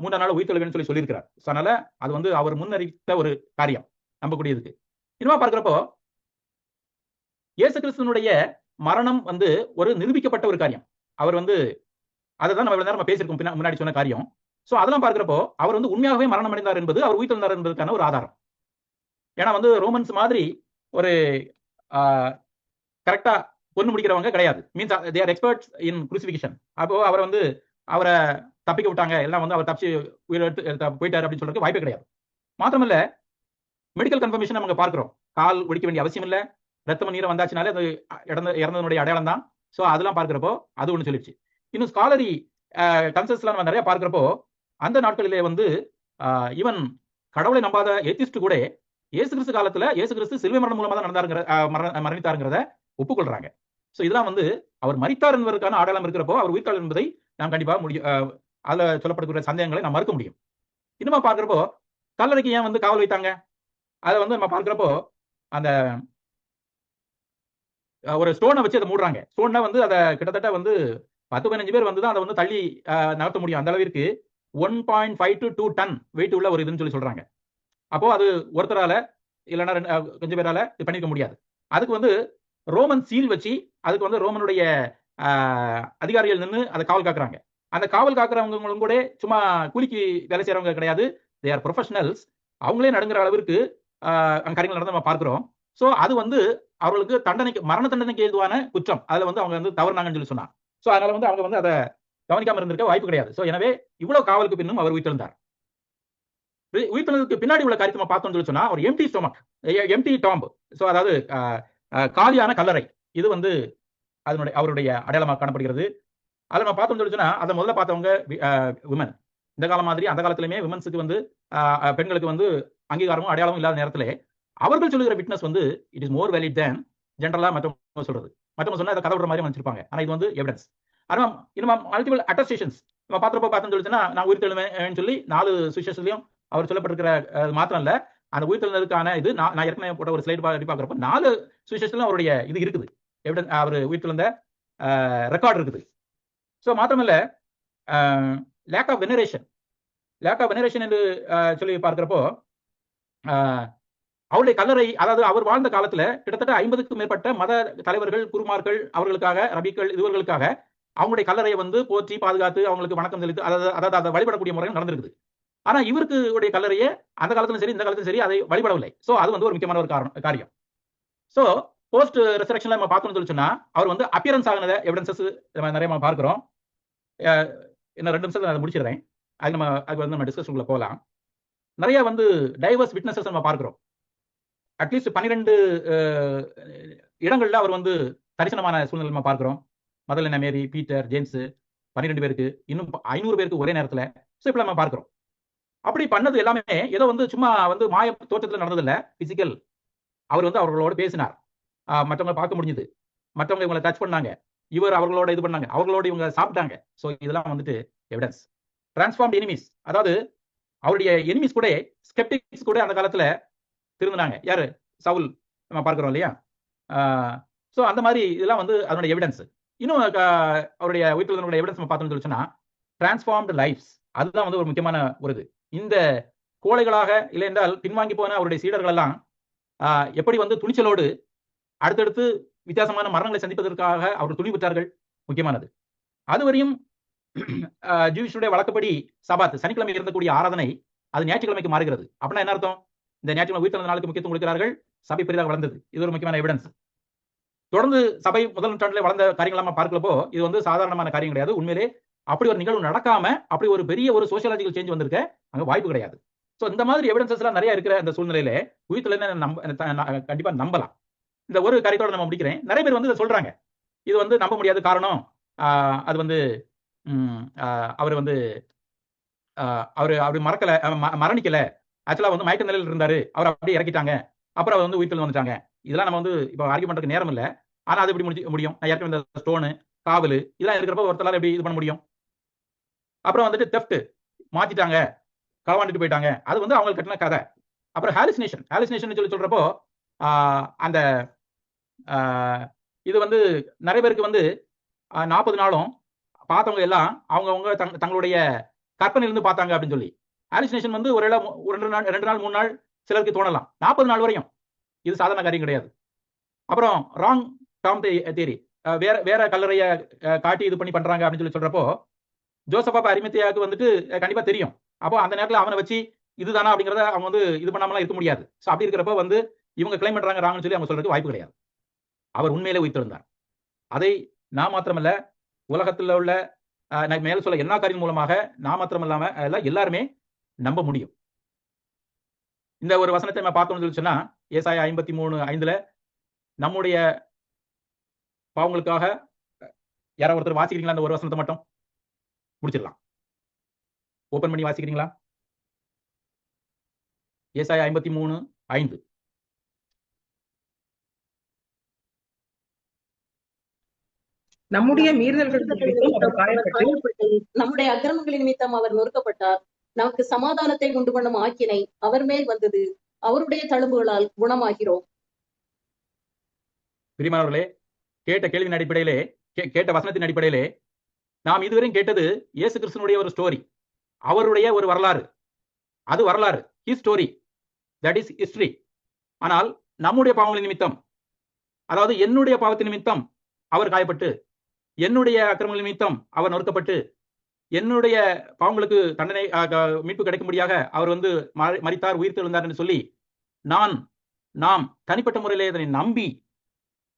3ஆம் நாள் உயிர்த்தெழுவேன்னு சொல்லியிருக்கிறார். அதனால அது வந்து அவர் முன்னறிவித்த ஒரு காரியம் நம்பக்கூடியதுக்கு. இனிமே பார்க்கிறப்போ இயேசு கிறிஸ்துவனுடைய மரணம் வந்து ஒரு நிரூபிக்கப்பட்ட ஒரு காரியம். அவர் வந்து அதுதான் நம்ம இவ்வளவு நேரம் பேசியிருக்கோம் முன்னாடி சொன்ன காரியம். சோ அதெல்லாம் பார்க்கிறப்போ அவர் வந்து உண்மையாகவே மரணம் அடைந்தார் என்பது, அவர் உயிர்த்தெழுந்தார் என்பதற்கான ஒரு ஆதாரம். ஏன்னா வந்து ரோமன்ஸ் மாதிரி ஒரு கரெக்டா கொண்டு முடிக்கிறவங்க கிடையாது. Means they are experts in crucifixion. அப்போ அவரை தப்பிக்க விட்டாங்க, எல்லாம் வந்து அவர் தப்பிச்சு போயிட்டாரு அப்படின்னு சொல்றதுக்கு வாய்ப்பே கிடையாது. மாத்திரமல்ல மெடிக்கல் கன்ஃபர்மேஷன் நம்ம பார்க்கிறோம். கால் ஒடிக்க வேண்டிய அவசியம் இல்லை, ரத்தம் நீரை வந்தாச்சுனாலே அது இறந்ததனுடைய அடையாளம் தான். சோ அதெல்லாம் பார்க்கிறப்போ அது ஒண்ணு சொல்லிடுச்சு. இன்னும் ஸ்காலரி கன்சென்சஸ்ல நம்ம நிறைய பார்க்கிறப்போ அந்த நாட்களிலே வந்து ஈவன் கடவுளை நம்பாத ஏத்திஸ்ட் கூட இயேசு கிறிஸ்து காலத்துல இயேசு கிறிஸ்து சிலுவை மரணம் மூலமா தான் மரணித்தாருங்கிறத ஒப்புக்கொள்றாங்க. சோ இதெல்லாம் வந்து அவர் மரித்தார் என்பதற்கான அடையாளம் இருக்கிறப்போ அவர் உயிர்த்தாள் என்பதை நாம் கண்டிப்பா அதுல சொல்லப்படக்கூடிய சந்தேகங்களை நாம் மறுக்க முடியும். இன்னுமா பார்க்கிறப்போ கல்லறைக்கு ஏன் வந்து காவல் வைத்தாங்க, அதை வந்து நம்ம பார்க்கிறப்போ அந்த ஒரு ஸ்டோனை வச்சு அதை மூடுறாங்க. ஸ்டோன்னா வந்து அதை கிட்டத்தட்ட வந்து 10-15 பேர் வந்து தான் அதை வந்து தள்ளி நகர்த்த முடியும். அந்த அளவிற்கு 1.5 to 2 டன் வெயிட் உள்ள ஒரு இதுன்னு சொல்றாங்க. அப்போ அது ஒருத்தரால இல்லைன்னா கொஞ்சம் பேரால இது பண்ணிக்க முடியாது. அதுக்கு வந்து ரோமன் சீல் வச்சு அதுக்கு வந்து ரோமனுடைய அதிகாரிகள் நின்று அதை காவல் காக்குறாங்க. அந்த காவல் காக்குறவங்களும் கூட சும்மா கூலிக்கு வேலை செய்யறவங்க கிடையாது, தே ஆர் ப்ரொஃபஷனல்ஸ். அவங்களே நடுங்கிற அளவிற்கு காரியங்கள் நடந்து நம்ம பார்க்கிறோம். சோ அது வந்து அவர்களுக்கு மரண தண்டனைக்கு ஏதுவான குற்றம். அதுல வந்து அவங்க வந்து தவறுனாங்கன்னு சொல்லி சொன்னாங்க. சோ அதனால வந்து அவங்க வந்து அதை கவனிக்காம இருந்திருக்க வாய்ப்பு கிடையாது. சோ எனவே இவ்வளவு காவலுக்கு பின்னும் அவர் உயிர்த்தெழுந்தார். உயிர்த்தெழுந்ததுக்கு பின்னாடி உள்ள காரியத்தை பார்த்தோம்னு சொல்லி சொன்னா ஒரு empty stomach, empty tomb. So அதாவது காலியான கல்லறை, இது வந்து அவருடைய அடையாளமாக காணப்படுகிறது. அதுல நம்ம பார்த்தோம்னு சொல்லி சொன்னா அதை முதல்ல பார்த்தவங்க விமன். இந்த காலம் மாதிரி அந்த காலத்திலுமே விமன்ஸுக்கு வந்து பெண்களுக்கு வந்து அங்கீகாரமும் அடையாளமும் இல்லாத நேரத்திலே அவர்கள் சொல்லுகிற விட்னஸ் வந்து இட் இஸ் மோர் வேலிட் தேன் ஜெனரலா மற்றவங்க சொல்றது. மற்றவங்க சொன்னா அதை கதை விடுற மாதிரி வச்சிருப்பாங்க. ஆனா இது வந்து எவிடன்ஸ். ஆனா இன்னும் மல்டிபிள் அட்டஸ்டேஷன்ஸ் நம்ம பார்த்தோம்னு சொல்லிச்சுன்னா நான் உயிர்த்தெழுவேன்னு சொல்லி 4 சுவிசேஷன்லயும் அவர் சொல்லப்பட்டிருக்கிற மாத்திரம் இல்ல, அந்த உயிர்த்தெழுந்ததுக்கான இது நான் ஏற்கனவே போட்ட ஒரு ஸ்லைடு பார்க்கிறப்ப 4 சுவிசேஷன்ல அவருடைய இது இருக்குது, எவிடன்ஸ், அவர் உயிர்த்தெழுந்த ரெக்கார்டு இருக்குது. ஸோ மாத்திரமல்ல லேக் ஆஃப் வெனரேஷன் என்று சொல்லி பார்க்கிறப்போ அவருடைய கல்லறை, அதாவது அவர் வாழ்ந்த காலத்துல கிட்டத்தட்ட 50க்கும் மேற்பட்ட மத தலைவர்கள், குருமார்கள், அவர்களுக்காக ரபிக்கள், இவர்களுக்காக அவங்களுடைய கல்லறையை வந்து போற்றி பாதுகாத்து அவங்களுக்கு வணக்கம் செலுத்தி அதாவது அதை வழிபடக்கூடிய முறைகள் நடந்திருக்குது. ஆனா இவருக்கு உடைய கல்லறையே அந்த காலத்திலும் சரி இந்த காலத்திலும் சரி அதை வழிபடவில்லை. சோ அது வந்து ஒரு முக்கியமான ஒரு காரியம். சோ போஸ்ட் ரெசரக்ஷன்ல நம்ம பார்த்தோம்னு சொல்லி சொன்னா அவர் வந்து அப்பியரன்ஸ் ஆகினத எவிடன்சஸ் நிறைய பார்க்கிறோம். இன்னும் 2 நிமிஷத்துல அதை முடிச்சிடுறேன். அது வந்து நம்ம டிஸ்கஷனுக்குள்ள போகலாம். நிறைய வந்து டைவர்ஸ் விட்னஸஸ் நம்ம பார்க்கிறோம். அட்லீஸ்ட் 12 இடங்கள்ல அவர் வந்து தரிசனமான சூழ்நிலை நம்ம பார்க்கிறோம். முதல்ல மேரி, பீட்டர், ஜேம்ஸ் 12 பேருக்கு, இன்னும் 500 பேருக்கு ஒரே நேரத்துல. ஸோ இப்ப நம்ம பார்க்கிறோம். அப்படி பண்ணது எல்லாமே ஏதோ வந்து சும்மா வந்து மாய தோற்றத்துல நடந்ததில்ல. பிசிக்கல். அவர் வந்து அவர்களோட பேசினார். மற்றவங்க பார்க்க முடிஞ்சது. மற்றவங்க இவங்களை டச் பண்ணாங்க. இவர் அவர்களோட இது பண்ணாங்க. அவர்களோட இவங்க சாப்பிட்டாங்க. ஸோ இதெல்லாம் வந்துட்டு எவிடன்ஸ். டிரான்ஸ்ஃபார்ம்ட் எனிமீஸ், அதாவது அவருடைய எனிமீஸ் கூட, ஸ்கெப்டிக்ஸ் கூட அந்த காலத்துல திரும்பினாங்க. யாரு? சவுல் நம்ம பார்க்கிறோம் இல்லையா? ஸோ அந்த மாதிரி இதெல்லாம் வந்து அதனுடைய எவிடன்ஸ். இன்னும் அவருடைய உயிர்த்தெழுதலுடைய எவிடன்ஸ் நம்ம பார்த்தோம்னு சொன்னா டிரான்ஸ்ஃபார்ம்டு லைஃப்ஸ், அதுதான் வந்து ஒரு முக்கியமான ஒரு இது. இந்த கோழைகளாக இல்லை என்றால் பின்வாங்கி போன அவருடைய சீடர்கள் எல்லாம் எப்படி வந்து துணிச்சலோடு அடுத்தடுத்து வித்தியாசமான மரணங்களை சந்திப்பதற்காக அவர் துணிவுற்றார்கள், முக்கியமானது. அதுவரையும் ஜூவிஷுடைய வழக்கப்படி சபாத், சனிக்கிழமை இருந்தக்கூடிய ஆராதனை அது ஞாயிற்றுக்கிழமைக்கு மாறுகிறது. அப்படின்னா என்ன அர்த்தம்? இந்த ஞாயிற்றுக்கிழமை உயிர்த்தெழுந்த நாளுக்கு முக்கியத்துவம் கொடுக்கிறார்கள். சபை பெரிதாக வளர்ந்தது. இது ஒரு முக்கியமான எவிடன்ஸ். தொடர்ந்து சபை முதல் நூற்றாண்டிலே வளர்ந்த காரியங்கள் நம்ம பார்க்கிறப்போ இது வந்து சாதாரணமான காரியம் கிடையாது. உண்மையிலே அப்படி ஒரு நிகழ்வு நடக்காம அப்படி ஒரு பெரிய ஒரு சோசியலாஜிக்கல் சேஞ்ச் வந்திருக்க அங்க வாய்ப்பு கிடையாது. ஸோ இந்த மாதிரி எவிடன்சஸ் எல்லாம் நிறைய இருக்கிற இந்த சூழ்நிலையில உயிர்த்தெழுதலை கண்டிப்பா நம்பலாம். இந்த ஒரு காரியத்தோட நம்ம முடிக்கிறேன். நிறைய பேர் வந்து இதை சொல்றாங்க, இது வந்து நம்ப முடியாத காரணம் அது வந்து அவர் வந்து அவர் அப்படி மரணிக்கல, ஆக்சுவலா வந்து மயக்க நிலையில் இருந்தாரு, அவர் அப்படியே இறக்கிட்டாங்க, அப்புறம் அவர் வந்து உயிர்த்தெழுந்து வந்துட்டாங்க. இதெல்லாம் நம்ம வந்து இப்போ ஆர்கியூ பண்றதுக்கு நேரம் இல்லை. ஆனா அது எப்படி முடியும்? நான் ஏற்கனவே இந்த ஸ்டோனு, காவல் இதெல்லாம் இருக்கிறப்ப ஒருத்தரால எப்படி இது பண்ண முடியும்? அப்புறம் வந்துட்டு தெஃப்ட், மாத்திட்டாங்க, களவாண்டிட்டு போயிட்டாங்க, அது வந்து அவங்க கட்டின கதை. அப்புறம் ஹாலுசினேஷன் சொல்லி சொல்றப்போ அந்த இது வந்து நிறைய பேருக்கு வந்து 40 நாளும் பார்த்தவங்க எல்லாம் அவங்க தங்களுடைய கற்பனையிலிருந்து பார்த்தாங்க அப்படின்னு சொல்லி. ஹாலுசினேஷன் வந்து ஒரு 2 நாள் 3 நாள் சிலருக்கு தோணலாம். 40 நாள் வரையும் இது சாதாரண காரியம் கிடையாது. அப்புறம் ராங் டாம் தியரி, வேற வேற கல்லறைய காட்டி இது பண்ணி பண்றாங்க அப்படின்னு சொல்லி சொல்றப்போ ஜோசப் அரிமத்தியாவுக்கு வந்துட்டு கண்டிப்பா தெரியும். அப்போ அந்த நேரத்தில் அவனை வச்சு இதுதானா அப்படிங்கிறத அவங்க வந்து இது பண்ணாமலாம் இருக்க முடியாது. ஸோ அப்படி இருக்கிறப்ப வந்து இவங்க கிளைம் பண்றாங்க ராங்கன்னு சொல்லி அவங்க சொல்றதுக்கு வாய்ப்பு கிடையாது. அவர் உண்மையிலே உயிர்த்தெழுந்தார். அதை நான் மாத்திரமல்ல, உலகத்தில் உள்ள நான் மேல சொல்ல எல்லா காரியம் மூலமாக நான் மாத்திரம் இல்லாம எல்லாருமே நம்ப முடியும். இந்த ஒரு வசனத்தை நம்ம பார்த்தோம்னு சொல்லி சொன்னா ஏசாயா 53:5 நம்முடைய பாவங்களுக்காக, யாராவது ஒருத்தர் வாசிக்கிறீங்களா? அந்த ஒரு வசனத்தை மட்டும் முடிச்சிடலாம். ஓபன் பண்ணி வாசிக்கிறீங்களா? ஏசாயா 53:5. நம்முடைய மீறுதல்கள் நிமித்தம் அவர் காயப்பட்டு, நம்முடைய அக்கிரமங்களின் நிமித்தம் அவர் நொறுக்கப்பட்டார். நமக்கு சமாதானத்தை உண்டு பண்ணும் ஆக்கினை அவர் மேல் வந்தது. அவருடைய தழும்புகளால் குணமாகிறோம். பிரியமானவர்களே, கேட்ட கேள்வியின் அடிப்படையிலே, கேட்ட வசனத்தின் அடிப்படையிலே நாம் இதுவரையும் கேட்டது இயேசு கிறிஸ்துனுடைய ஒரு ஸ்டோரி, அவருடைய ஒரு வரலாறு. அது வரலாறு, his story, that is history. ஆனால் நம்முடைய பாவங்களின் நிமித்தம், அதாவது என்னுடைய பாவத்தின் நிமித்தம் அவர் காயப்பட்டு, என்னுடைய அக்கிரமங்களின் நிமித்தம் அவர் நொறுக்கப்பட்டு, என்னுடைய பாவங்களுக்கு தண்டனை மீட்பு கிடைக்கும்படியாக அவர் வந்து மரித்தார், உயிர்த்தெழுந்தார் என்று சொல்லி நாம் தனிப்பட்ட முறையிலே இதனை நம்பி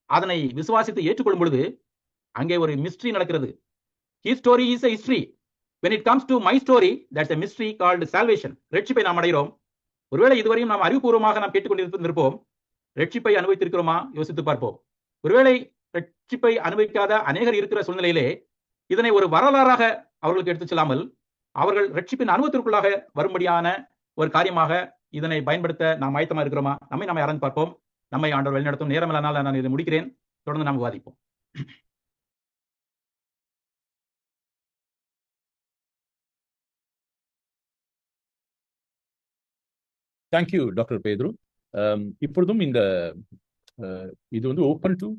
அதனை விசுவாசித்து ஏற்றுக்கொள்ளும் பொழுது அங்கே ஒரு மிஸ்ட்ரி நடக்கிறது. His story is a history. When it comes to my story, that's a mystery called salvation. ரட்சிப்பை நாம் அடைகிறோம். ஒருவேளை இதுவரையும் நாம் அறிவுபூர்வமாக நாம் கேட்டுக்கொண்டிருப்போம். ரட்சிப்பை அனுபவித்திருக்கிறோமா? யோசித்து பார்ப்போம். ஒருவேளை ரட்சிப்பை அனுபவிக்காத அநேகர் இருக்கிற சூழ்நிலையிலே இதனை ஒரு வரலாறாக அவர்களுக்கு எடுத்துச் செல்லாமல் அவர்கள் ரட்சிப்பின் அனுபவத்திற்குள்ளாக வரும்படியான ஒரு காரியமாக இதனை பயன்படுத்த நாம் ஆயத்தமா இருக்கிறோமா? நம்மை நாம் யாரும் பார்ப்போம். நம்மை ஆண்டவர் வழிநடத்தும். நேரமில்லானால் நான் இதை முடிக்கிறேன். தொடர்ந்து நாம் விவாதிப்போம். தேங்க்யூ டாக்டர் பேதுரு. இப்பொழுதும் இந்த இது வந்து open to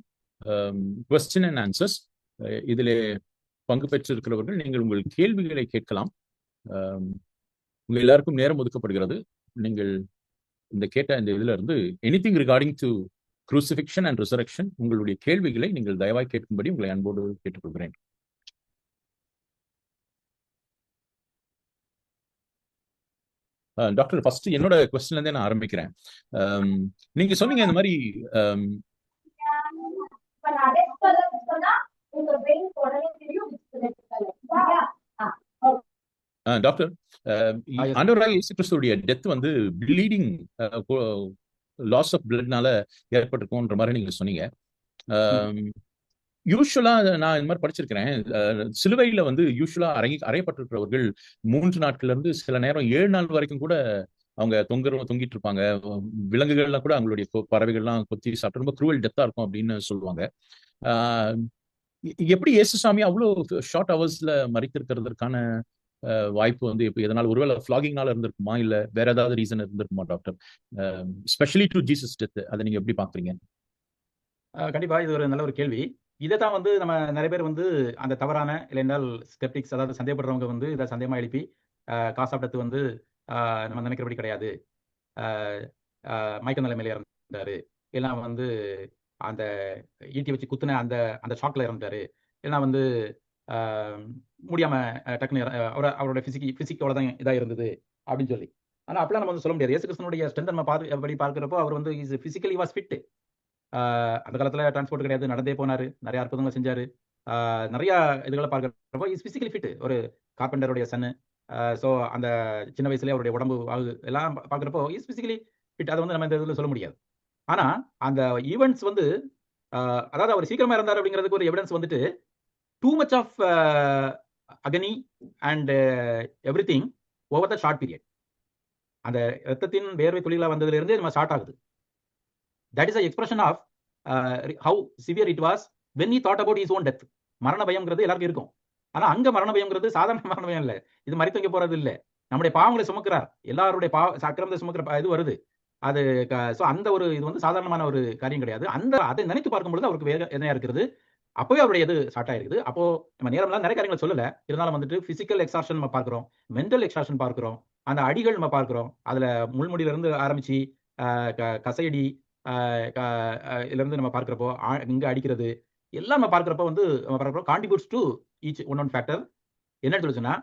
question and answers. இதில் பங்கு பெற்றிருக்கிறவர்கள் நீங்கள் உங்கள் கேள்விகளை கேட்கலாம். உங்கள் எல்லாருக்கும் நேரம் ஒதுக்கப்படுகிறது. நீங்கள் இந்த கேட்ட இந்த இதில் இருந்து anything regarding to crucifixion and resurrection உங்களுடைய கேள்விகளை நீங்கள் தயவாய் கேட்கும்படி உங்களை அன்போடு கேட்டுக்கொள்கிறேன். டாக்டர், ஃபர்ஸ்ட் என்னோட கொஸ்டின்ல இருந்தே நான் ஆரம்பிக்கிறேன். நீங்க சொன்னீங்க இந்த மாதிரி டாக்டர், yes, sir. ஆண்டவராக இயேசு கிறிஸ்துவோடைய டெத் வந்து ப்ளீடிங், லாஸ் ஆஃப் பிளட்னால ஏற்பட்டிருக்கும்ன்ற மாதிரி நீங்க சொன்னீங்க. யூஸ்வலா நான் இந்த மாதிரி படிச்சிருக்கிறேன். சிலுவையில வந்து யூஸ்வலா அறையப்பட்டிருக்கிறவர்கள் 3 நாட்கள்ல இருந்து சில நேரம் 7 நாள் வரைக்கும் கூட அவங்க தொங்கிட்டு இருப்பாங்க. விலங்குகள்லாம் கூட அவங்களுடைய பறவைகள்லாம் கொத்தி சாப்பிட்டு ரொம்ப க்ரூவல் டெத்தா இருக்கும் அப்படின்னு சொல்லுவாங்க. ஆஹ் எப்படி இயேசுசாமி அவ்வளவு ஷார்ட் ஹவர்ஸ்ல மறித்திருக்கிறதுக்கான வாய்ப்பு வந்து இப்போ எதனால? ஒருவேளை ஃபிளாகிங்னால இருந்திருக்குமா, இல்ல வேற ஏதாவது ரீசன் இருந்திருக்குமா doctor? Specially to Jesus death, அதை நீங்க எப்படி பாக்குறீங்க? கண்டிப்பா இது ஒரு நல்ல ஒரு கேள்வி. இதை தான் வந்து நம்ம நிறைய பேர் வந்து அந்த தவறான இல்லைன்றால் ஸ்கெப்டிக்ஸ், அதாவது சந்தேகப்படுறவங்க வந்து இதை சந்தேகமா எழுப்பி காசு டெத் வந்து நம்ம நினைக்கிறபடி கிடையாது, மயக்க நிலைமையில இறந்தாரு, எல்லாம் வந்து அந்த ஈட்டி வச்சு குத்துன அந்த அந்த ஷாக்ல இறந்துட்டாரு, எல்லாம் வந்து முடியாம டக்குன்னு அவரோட பிசிக்கோட தான் இதாக இருந்தது அப்படின்னு சொல்லி. ஆனால் அப்படிலாம் நம்ம வந்து சொல்ல முடியாது. இயேசு கிறிஸ்துனுடைய ஸ்ட்ரென்த் நம்ம படி பார்க்கிறப்போ அவர் வந்து இஸ் பிசிக்கலி வாஸ் ஃபிட். அந்த காலத்தில் டிரான்ஸ்போர்ட் கிடையாது, நடந்தே போனார், நிறைய அற்புதங்களை செஞ்சார், நிறைய இதுகளை பார்க்குறப்போ இஸ் பிசிக்கலி ஃபிட். ஒரு கார்பெண்டருடைய சன்னு. ஸோ அந்த சின்ன வயசுலேயே அவருடைய உடம்பு எல்லாம் பார்க்குறப்போ இஸ் பிசிக்கலி ஃபிட். அதை வந்து நம்ம இந்த இதில் சொல்ல முடியாது. ஆனால் அந்த ஈவெண்ட்ஸ் வந்து அதாவது அவர் சீக்கிரமாக இருந்தார் அப்படிங்கிறதுக்கு ஒரு எவிடன்ஸ் வந்துட்டு too much of agony and everything over the short period. அந்த ரத்தத்தின் வேர்வை துளிகளாக வந்ததுலேருந்து நம்ம ஸ்டார்ட் ஆகுது. That is a expression of how severe it was when he thought about his own death. மரண பயம்ங்கிறது எல்லாருக்கும் இருக்கும். ஆனால் அங்கே மரண பயம்ங்கிறது சாதாரண மரண பயம் இல்லை. இது மறித்து வைக்க போறது இல்லை, நம்முடைய பாவங்களை சுமக்கிறார், எல்லாருடைய அக்கிரமத்தை சுமக்கிற இது வருது. அது ஸோ அந்த ஒரு இது வந்து சாதாரணமான ஒரு காரியம் கிடையாது. அதை நினைத்து பார்க்கும்பொழுது அவருக்கு வேற என்ன இருக்கிறது, அப்போவே அவருடைய இது ஸ்டார்ட் ஆயிருக்குது. அப்போ நம்ம நேரம்லாம் நிறைய காரியங்கள் சொல்லலை, இருந்தாலும் வந்துட்டு பிசிக்கல் எக்ஸாஷன் நம்ம பார்க்குறோம், மென்டல் எக்ஸாஷன் பார்க்குறோம், அந்த அடிகள் நம்ம பார்க்குறோம். அதில் முள்முடியிலிருந்து ஆரம்பிச்சு கசையடி இதுலேருந்து நம்ம பார்க்குறப்போ இங்கே அடிக்கிறது எல்லாம் நம்ம பார்க்குறப்போ வந்து நம்ம பார்க்குறப்போ contributes to each one factor. என்ன சொல்லுச்சுன்னா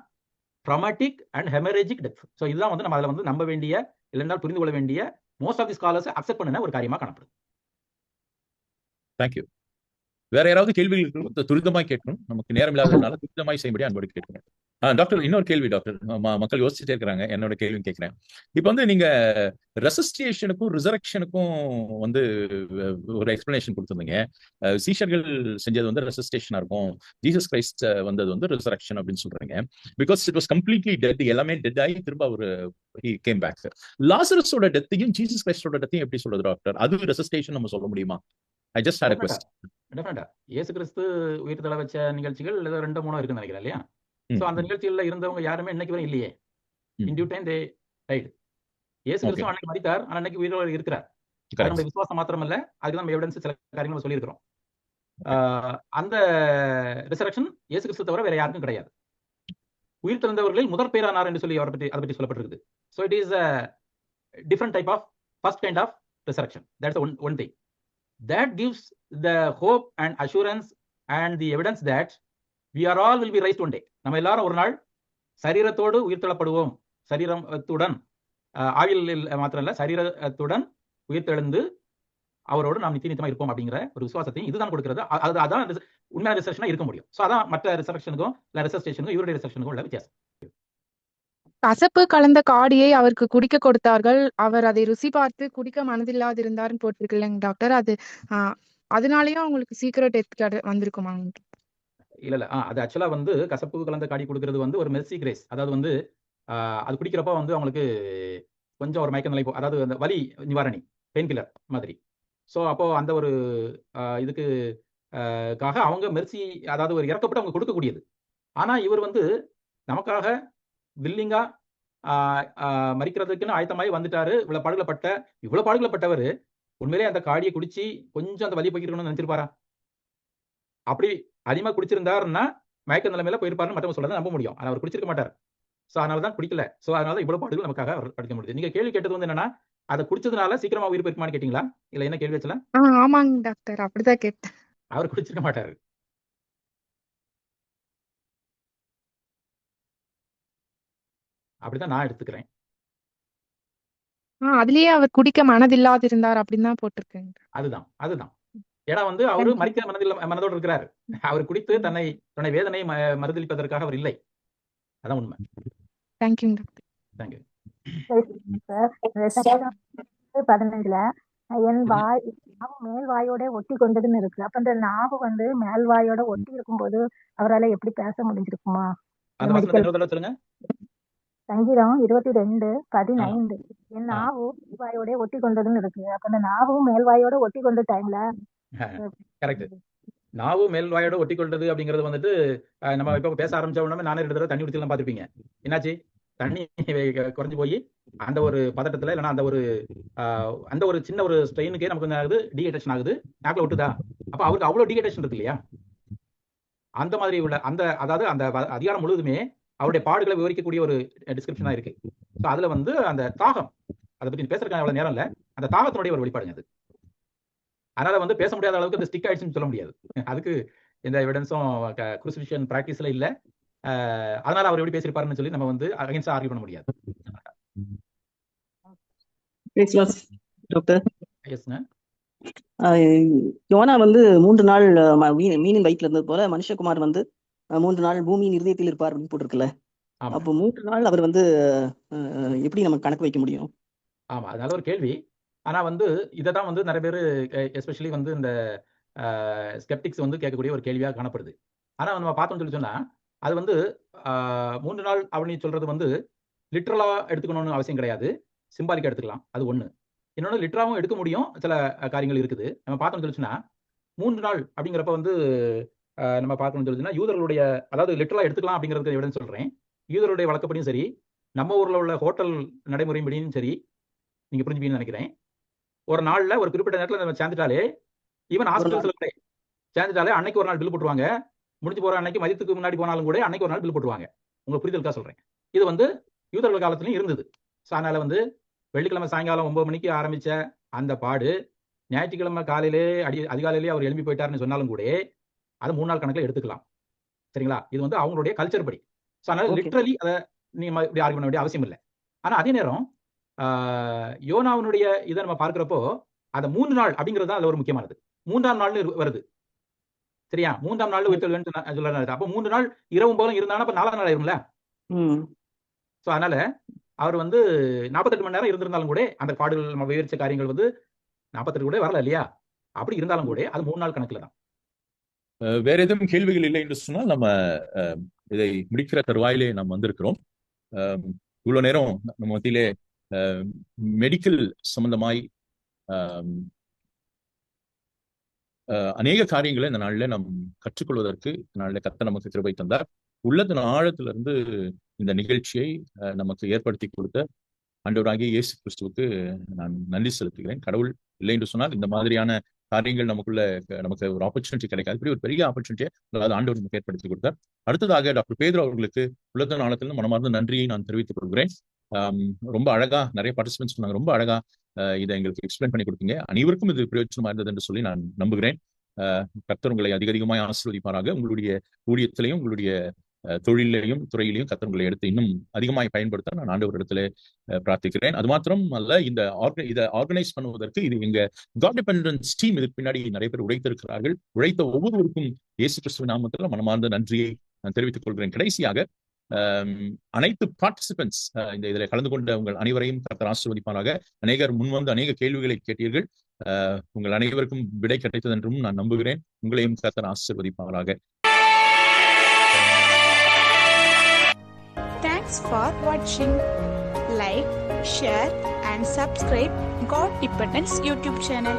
traumatic and haemorrhagic death. So இதுதான் வந்து நம்ம அதில் வந்து நம்ப வேண்டிய, இல்லைன்னா புரிந்து கொள்ள வேண்டிய, most of the scholars accept பண்ணின ஒரு காரியமாக காணப்படுது. தேங்க்யூ. வேற யாராவது கேள்விகள் துரிதமாய் கேட்கணும், நமக்கு நேரம் இல்லாததுனால துரிதமாய் செய்யும்படி அன்போடு கேட்கிறேன். டாக்டர், இன்னொரு கேள்வி டாக்டர். மக்கள் யோசிச்சுட்டே இருக்கிறாங்க, என்னோட கேள்வி கேட்கிறேன். இப்போ வந்து நீங்க ரெசஸ்டேஷனுக்கும் ரிசரக்ஷனுக்கும் வந்து ஒரு எக்ஸ்பிளனேஷன் கொடுத்துருந்தீங்க. சீஷர்கள் செஞ்சது வந்து ரெசஸ்டேஷனா இருக்கும், ஜீசஸ் கிரைஸ்ட் வந்தது வந்து ரிசரக்ஷன் அப்படின்னு சொல்றீங்க. Because it was completely dead, எல்லாமே டெட் ஆகி திரும்ப ஒரு கேம் பேக். லாசரஸோட டெத்தையும் ஜீசஸ் கிரைஸ்டோட டெத்தையும் எப்படி சொல்றது டாக்டர்? அது ரெசஸ்டேஷன் நம்ம சொல்ல முடியுமா? I just had a question. டெஃபினட்டா இயேசு கிறிஸ்து உயிர் தலை வச்ச நிகழ்ச்சிகள் ஏதோ 2-3 இருக்குன்னு நினைக்கிறேன் இல்லையா? ஸோ அந்த நிகழ்ச்சிகளில் இருந்தவங்க யாருமே இன்னைக்கு வரை இல்லையே. In due time they died. இயேசு கிறிஸ்து அன்னைக்கு மரித்தார், ஆனால் அன்னைக்கு உயிரோடு இருக்கிறார். நம்முடைய விசுவாசம் மாத்திரம் இல்ல, அதுக்கு நம்ம எவிடன்ஸ் சில காரியங்கள் சொல்லியிருக்கிறோம். அந்த ரிசரக்ஷன் இயேசு கிறிஸ்து தவிர வேற யாருக்கும் கிடையாது. உயிர் திறந்தவர்களில் முதற் பேரானார் என்று சொல்லி அதை பற்றி சொல்லப்பட்டிருக்குது. So it is a different type of first kind of resurrection. That's one thing. That gives the hope and assurance and the evidence that we are all will be raised one day. நம்ம எல்லாரும் ஒரு நாள் சரீரத்தோடு உயிர்த்தெழப்படுவோம். சரீரத்துடன் ஆயுள் மாத்திரம் இல்ல, சரீரத்துடன் உயிர்த்தெழுந்து அவரோடு நாம் நித்தியமா இருப்போம் அப்படிங்கிற ஒரு விசுவாசத்தையும் இதுதான் கொடுக்கிறது. அதான் உண்மையான ரிசரக்ஷனா இருக்க முடியும். ஸோ அதான் மற்ற ரிசரக்ஷனுக்கும் இல்ல ரெசஸ்டேஷனுக்கும் இவருடைய ரிசரக்ஷனுக்கும் உள்ள வித்தியாசம். கசப்பு கலந்த காடியை அவருக்கு குடிக்க கொடுத்தார்கள், அவர் அதை ருசி பார்த்து குடிக்க மனதில்லாதிருந்தார்னு போட்டிருக்கு இல்லைங்க டாக்டர்? அது அதனாலயும் அவங்களுக்கு சீக்கிரம் டெத் வந்திருக்குமா? இல்ல அது ஆக்சுவலா வந்து கசப்பு கலந்த காடி கொடுக்கறது வந்து ஒரு மெர்சி கிரேஸ். அதாவது வந்து அது குடிக்கிறப்ப வந்து அவங்களுக்கு கொஞ்சம் ஒரு மயக்க நிலை, அதாவது அந்த வலி நிவாரணி, பெயின் கில்லர் மாதிரி. ஸோ அப்போ அந்த ஒரு இதுக்கு அவங்க மெர்சி, அதாவது ஒரு இறக்கப்பட்டு அவங்க கொடுக்கக்கூடியது. ஆனா இவர் வந்து நமக்காக வில்லிங்கா மறிக்கிறதுக்குன்னு ஆயத்தமாகி வந்துட்டாரு. இவ்வளவு பாடுகளப்பட்டவர் உண்மையிலே அந்த காடியை குடிச்சு கொஞ்சம் அந்த வலி போய்க்கணும்னு நினைச்சிருப்பாரா? அப்படி அதிகமா குடிச்சிருந்தாருன்னா மயக்க நிலைமையில போயிருப்பாருன்னு மற்றவங்க சொல்றதை நம்ப முடியும். ஆனால் அவர் குடிச்சிருக்க மாட்டார். ஸோ அதனாலதான் குடிக்கல. ஸோ அதனால இவ்வளவு பாடுகள் நமக்காக அவர் படிக்க முடியுது. நீங்க கேள்வி கேட்டது வந்து என்னன்னா, அதை குடிச்சதுனால சீக்கிரமா உயிர் போயிருக்குமான்னு கேட்டீங்களா? இல்ல என்ன கேள்வி வச்சல? ஆமாங்க டாக்டர், அப்படிதான் கேட்டேன். அவர் குடிச்சிருக்க மாட்டாரு. அப்படிதான் நான் எடுத்துக்கிறேன். அதுலயே அவர் குடிக்க மனதில்லாதிருந்தார் அப்படின்னு தான் போட்டிருக்கேங்க. அதுதான் ஏன்னா வந்து அவரு மறிக்க மனதோடு இருக்கிறார். அவர் குடித்து தன்னை வேதனை மறுதளிப்பதற்காக அவர் இல்லை. அதான் உண்மை. தேங்க்யூங்க டாக்டர். தேங்க்யூ. சார் 15ல என் வாய் நாவு மேல் வாயோட ஒட்டி கொண்டதுன்னு இருக்கு. அப்ப அந்த நாவு வந்து மேல் வாயோட ஒட்டி இருக்கும்போது அவரால் எப்படி பேச முடிஞ்சிருக்குமா? அந்த வசனத்தை இன்னொரு தடவை சொல்லுங்க. சங்கீதம் 22:15 என் நாவு வாயோட ஒட்டி கொண்டதுன்னு இருக்கு. அப்ப அந்த நாவு மேல் வாயோட ஒட்டி கொண்ட டைம்ல கரெக்ட். நாவு மேல் வாயோட ஒட்டி கொள்றது அப்படிங்கிறது வந்துட்டு நம்ம இப்ப பேச ஆரம்பிச்ச உடனே நானே 2 தடவை தண்ணி குடிச்சலாம் பார்த்திருப்பீங்க. என்னாச்சு, தண்ணி குறைஞ்சு போய் அந்த ஒரு பதட்டத்துல இல்லைன்னா அந்த ஒரு சின்ன ஒரு ஸ்ட்ரெயினுக்கே நமக்கு என்ன ஆகுது, டீஹைட்ரேஷன் ஆகுது, நாக்கில் ஒட்டுதா. அப்ப அவருக்கு அவ்வளவு டீஹைட்ரேஷன் இருக்கு இல்லையா? அந்த மாதிரி உள்ள அதாவது அந்த அதிகாரம் முழுவதுமே அவருடைய பாடுகளை விவரிக்கக்கூடிய ஒரு டிஸ்கிரிப்ஷனா இருக்கு. ஸோ அதுல வந்து அந்த தாகம், அதை பத்தி பேசுறதுக்கான அவ்வளவு நேரம் இல்ல, அந்த தாகத்தினுடைய ஒரு வெளிப்பாடுங்க அது. அதனால வந்து பேச முடியாத அளவுக்கு அது ஸ்டிக் ஆயிடுச்சுன்னு சொல்ல முடியாது. அதுக்கு எந்த எவிடன்ஸும் குருசிஃபிஷியன் பிராக்டிஸ்ல இல்ல. அதனால அவர் எப்படி பேசியிருப்பாருன்னு சொல்லி நம்ம வந்து அகைன்ஸ்டா ஆர்கியூ பண்ண முடியாது. டாக்டர், எஸ்ங்க. யோனா வந்து 3 நாள் மீனின் வயிற்றுல இருந்தது போல மனுஷகுமார் வந்து 3 நாள் பூமியின் இருதயத்தில் இருப்பார் அப்படின்னு போட்டிருக்குல்ல. அப்போ 3 நாள் அவர் வந்து எப்படி நம்ம கணக்கு வைக்க முடியும்? ஆமா, அதனால ஒரு கேள்வி. ஆனா வந்து இதை தான் வந்து நிறைய பேர் எஸ்பெஷலி வந்து இந்த ஸ்கெப்டிக்ஸ் வந்து கேட்கக்கூடிய ஒரு கேள்வியாக காணப்படுது. ஆனா நம்ம பார்த்தோம்னு சொன்னா அது வந்து 3 நாள் அப்படின்னு சொல்றது வந்து லிட்ரலா எடுத்துக்கணும்னு அவசியம் கிடையாது, சிம்பாலிக்கா எடுத்துக்கலாம். அது ஒண்ணு. இன்னொன்று லிட்டராகவும் எடுக்க முடியும், சில காரியங்கள் இருக்குது. நம்ம பார்த்தோம்னு சொல்லிச்சுன்னா 3 நாள் அப்படிங்கிறப்ப வந்து நம்ம பார்க்கணும்னு சொல்லிச்சுன்னா யூதர்களுடைய, அதாவது லிட்டரலா எடுத்துக்கலாம் அப்படிங்கிறதுக்கு எவிடன்ஸ் சொல்றேன். யூதருடைய வழக்கப்படியும் சரி, நம்ம ஊர்ல உள்ள ஹோட்டல் நடைமுறைப்படியும் சரி, நீங்க புரிஞ்சுப்பீங்கன்னு நினைக்கிறேன். ஒரு நாள்ல ஒரு குறிப்பிட்ட நேரத்தில் நம்ம சேர்ந்துட்டாலே, ஈவன் ஹாஸ்பிட்டல்ஸ்ல கூட சேர்ந்துட்டாலே அன்னைக்கு ஒரு நாள் பில் போட்டுருவாங்க. முடிஞ்சு போற அன்னைக்கு மதியத்துக்கு முன்னாடி போனாலும் கூட அன்னைக்கு ஒரு நாள் பில் போட்டுருவாங்க. உங்களுக்கு புரிதலுக்காக சொல்றேன். இது வந்து யூதர்கள் காலத்திலையும் இருந்தது. ஸோ அதனால வந்து வெள்ளிக்கிழமை சாயங்காலம் 9 மணிக்கு ஆரம்பிச்ச அந்த பாடு ஞாயிற்றுக்கிழமை காலையிலே அதிகாலையிலேயே அவர் எழுப்பி போயிட்டாருன்னு சொன்னாலும் கூட அது 3 நாள் கணக்கில் எடுத்துக்கலாம். சரிங்களா? இது வந்து அவங்களுடைய கல்ச்சர் படி. ஸோ அதனால லிட்ரலி அதை நீங்க இப்படி ஆர்கியூ பண்ண வேண்டிய அவசியம் இல்லை. ஆனா அதே நேரம் யோனாவுடைய இதை நம்ம பார்க்கிறப்போ அந்த 3 நாள் அப்படிங்கிறது தான் அதுல ஒரு முக்கியமானது. 3ஆம் நாள்னு வருது. சரியா? 3ஆம் நாள் சொல்ல அப்போ 3 நாள் இரவும் போலும் இருந்தாலும் அப்ப 4ஆம் நாள் ஆயிரும்ல. ஸோ அதனால அவர் வந்து 48 மணி நேரம் இருந்திருந்தாலும் கூட அந்த பாடுகள் நம்ம விவரிச்ச காரியங்கள் வந்து 48 கூட வரல இல்லையா? அப்படி இருந்தாலும் கூட அது 3 நாள் கணக்குல தான். வேற எதுவும் கேள்விகள் இல்லை என்று சொன்னால் நம்ம இதை முடிக்கிற தருவாயிலே நாம் வந்திருக்கிறோம். இவ்வளவு நேரம் நம்ம மத்தியிலே மெடிக்கல் சம்பந்தமாய் அநேக காரியங்களை இந்த நாளில நாம் கற்றுக்கொள்வதற்கு நாளில் கர்த்தர் நமக்கு கிருபை தந்தார். உள்ளத்தின் ஆழத்திலிருந்து இந்த நிகழ்ச்சியை நமக்கு ஏற்படுத்தி கொடுத்த ஆண்டவராகிய இயேசு கிறிஸ்துவுக்கு நான் நன்றி செலுத்துகிறேன். கடவுள் இல்லை என்று சொன்னால் இந்த மாதிரியான காரியங்கள் நமக்கு ஒரு ஆப்பர்ச்சுனிட்டி கிடைக்காது. இப்படி ஒரு பெரிய ஆப்பர்ச்சுனிட்டியை அதாவது ஆண்டவர் நமக்கு ஏற்படுத்தி கொடுத்தார். அடுத்ததாக டாக்டர் பேதுரு அவர்களுக்கு உள்ளத்தின் ஆழத்திலிருந்து மனமார்ந்த நன்றியை நான் தெரிவித்துக் கொள்கிறேன். ரொம்ப அழகா நிறைய பார்ட்டிசிபென்ட்ஸ் சொன்னாங்க, ரொம்ப அழகா இதை எங்களுக்கு எக்ஸ்பிளைன் பண்ணி கொடுத்தீங்க. அனைவருக்கும் இது பிரயோஜனமா இருந்தது என்று சொல்லி நான் நம்புகிறேன். கர்த்தர் உங்களை அதிகமாய் ஆசீர்வதிப்பாராக. உங்களுடைய ஊழியத்திலையும் உங்களுடைய தொழிலையும் துறையிலையும் கர்த்தர் உங்களை எடுத்து இன்னும் அதிகமாய் பயன்படுத்த நான் ஆண்டவரிடத்துல பிரார்த்திக்கிறேன். அது மாத்திரம் அல்ல, இதை ஆர்கனைஸ் பண்ணுவதற்கு இது எங்க காட் டிபெண்டன்ஸ் டீம் இதுக்கு பின்னாடி நிறைய பேர் உழைத்திருக்கிறார்கள். உழைத்த ஒவ்வொருவருக்கும் இயேசு கிறிஸ்துவின் நாமத்தில் மனமார்ந்த நன்றியை நான் தெரிவித்துக் கொள்கிறேன். கடைசியாக அனைத்து பார்ட்டிசிபென்ட்ஸ் இந்த இதில் கலந்து கொண்ட உங்கள் அனைவரையும் கர்த்தர் ஆசீர்வதிப்பாராக. அநேகர் முன்வந்து அநேக கேள்விகளை கேட்டீர்கள். உங்கள் அனைவருக்கும் விடை கிடைத்தது என்றும் நான் நம்புகிறேன். உங்களையும் கர்த்தர் ஆசீர்வதிப்பாராக. Thanks for watching. Like, share and subscribe God Dependence YouTube channel.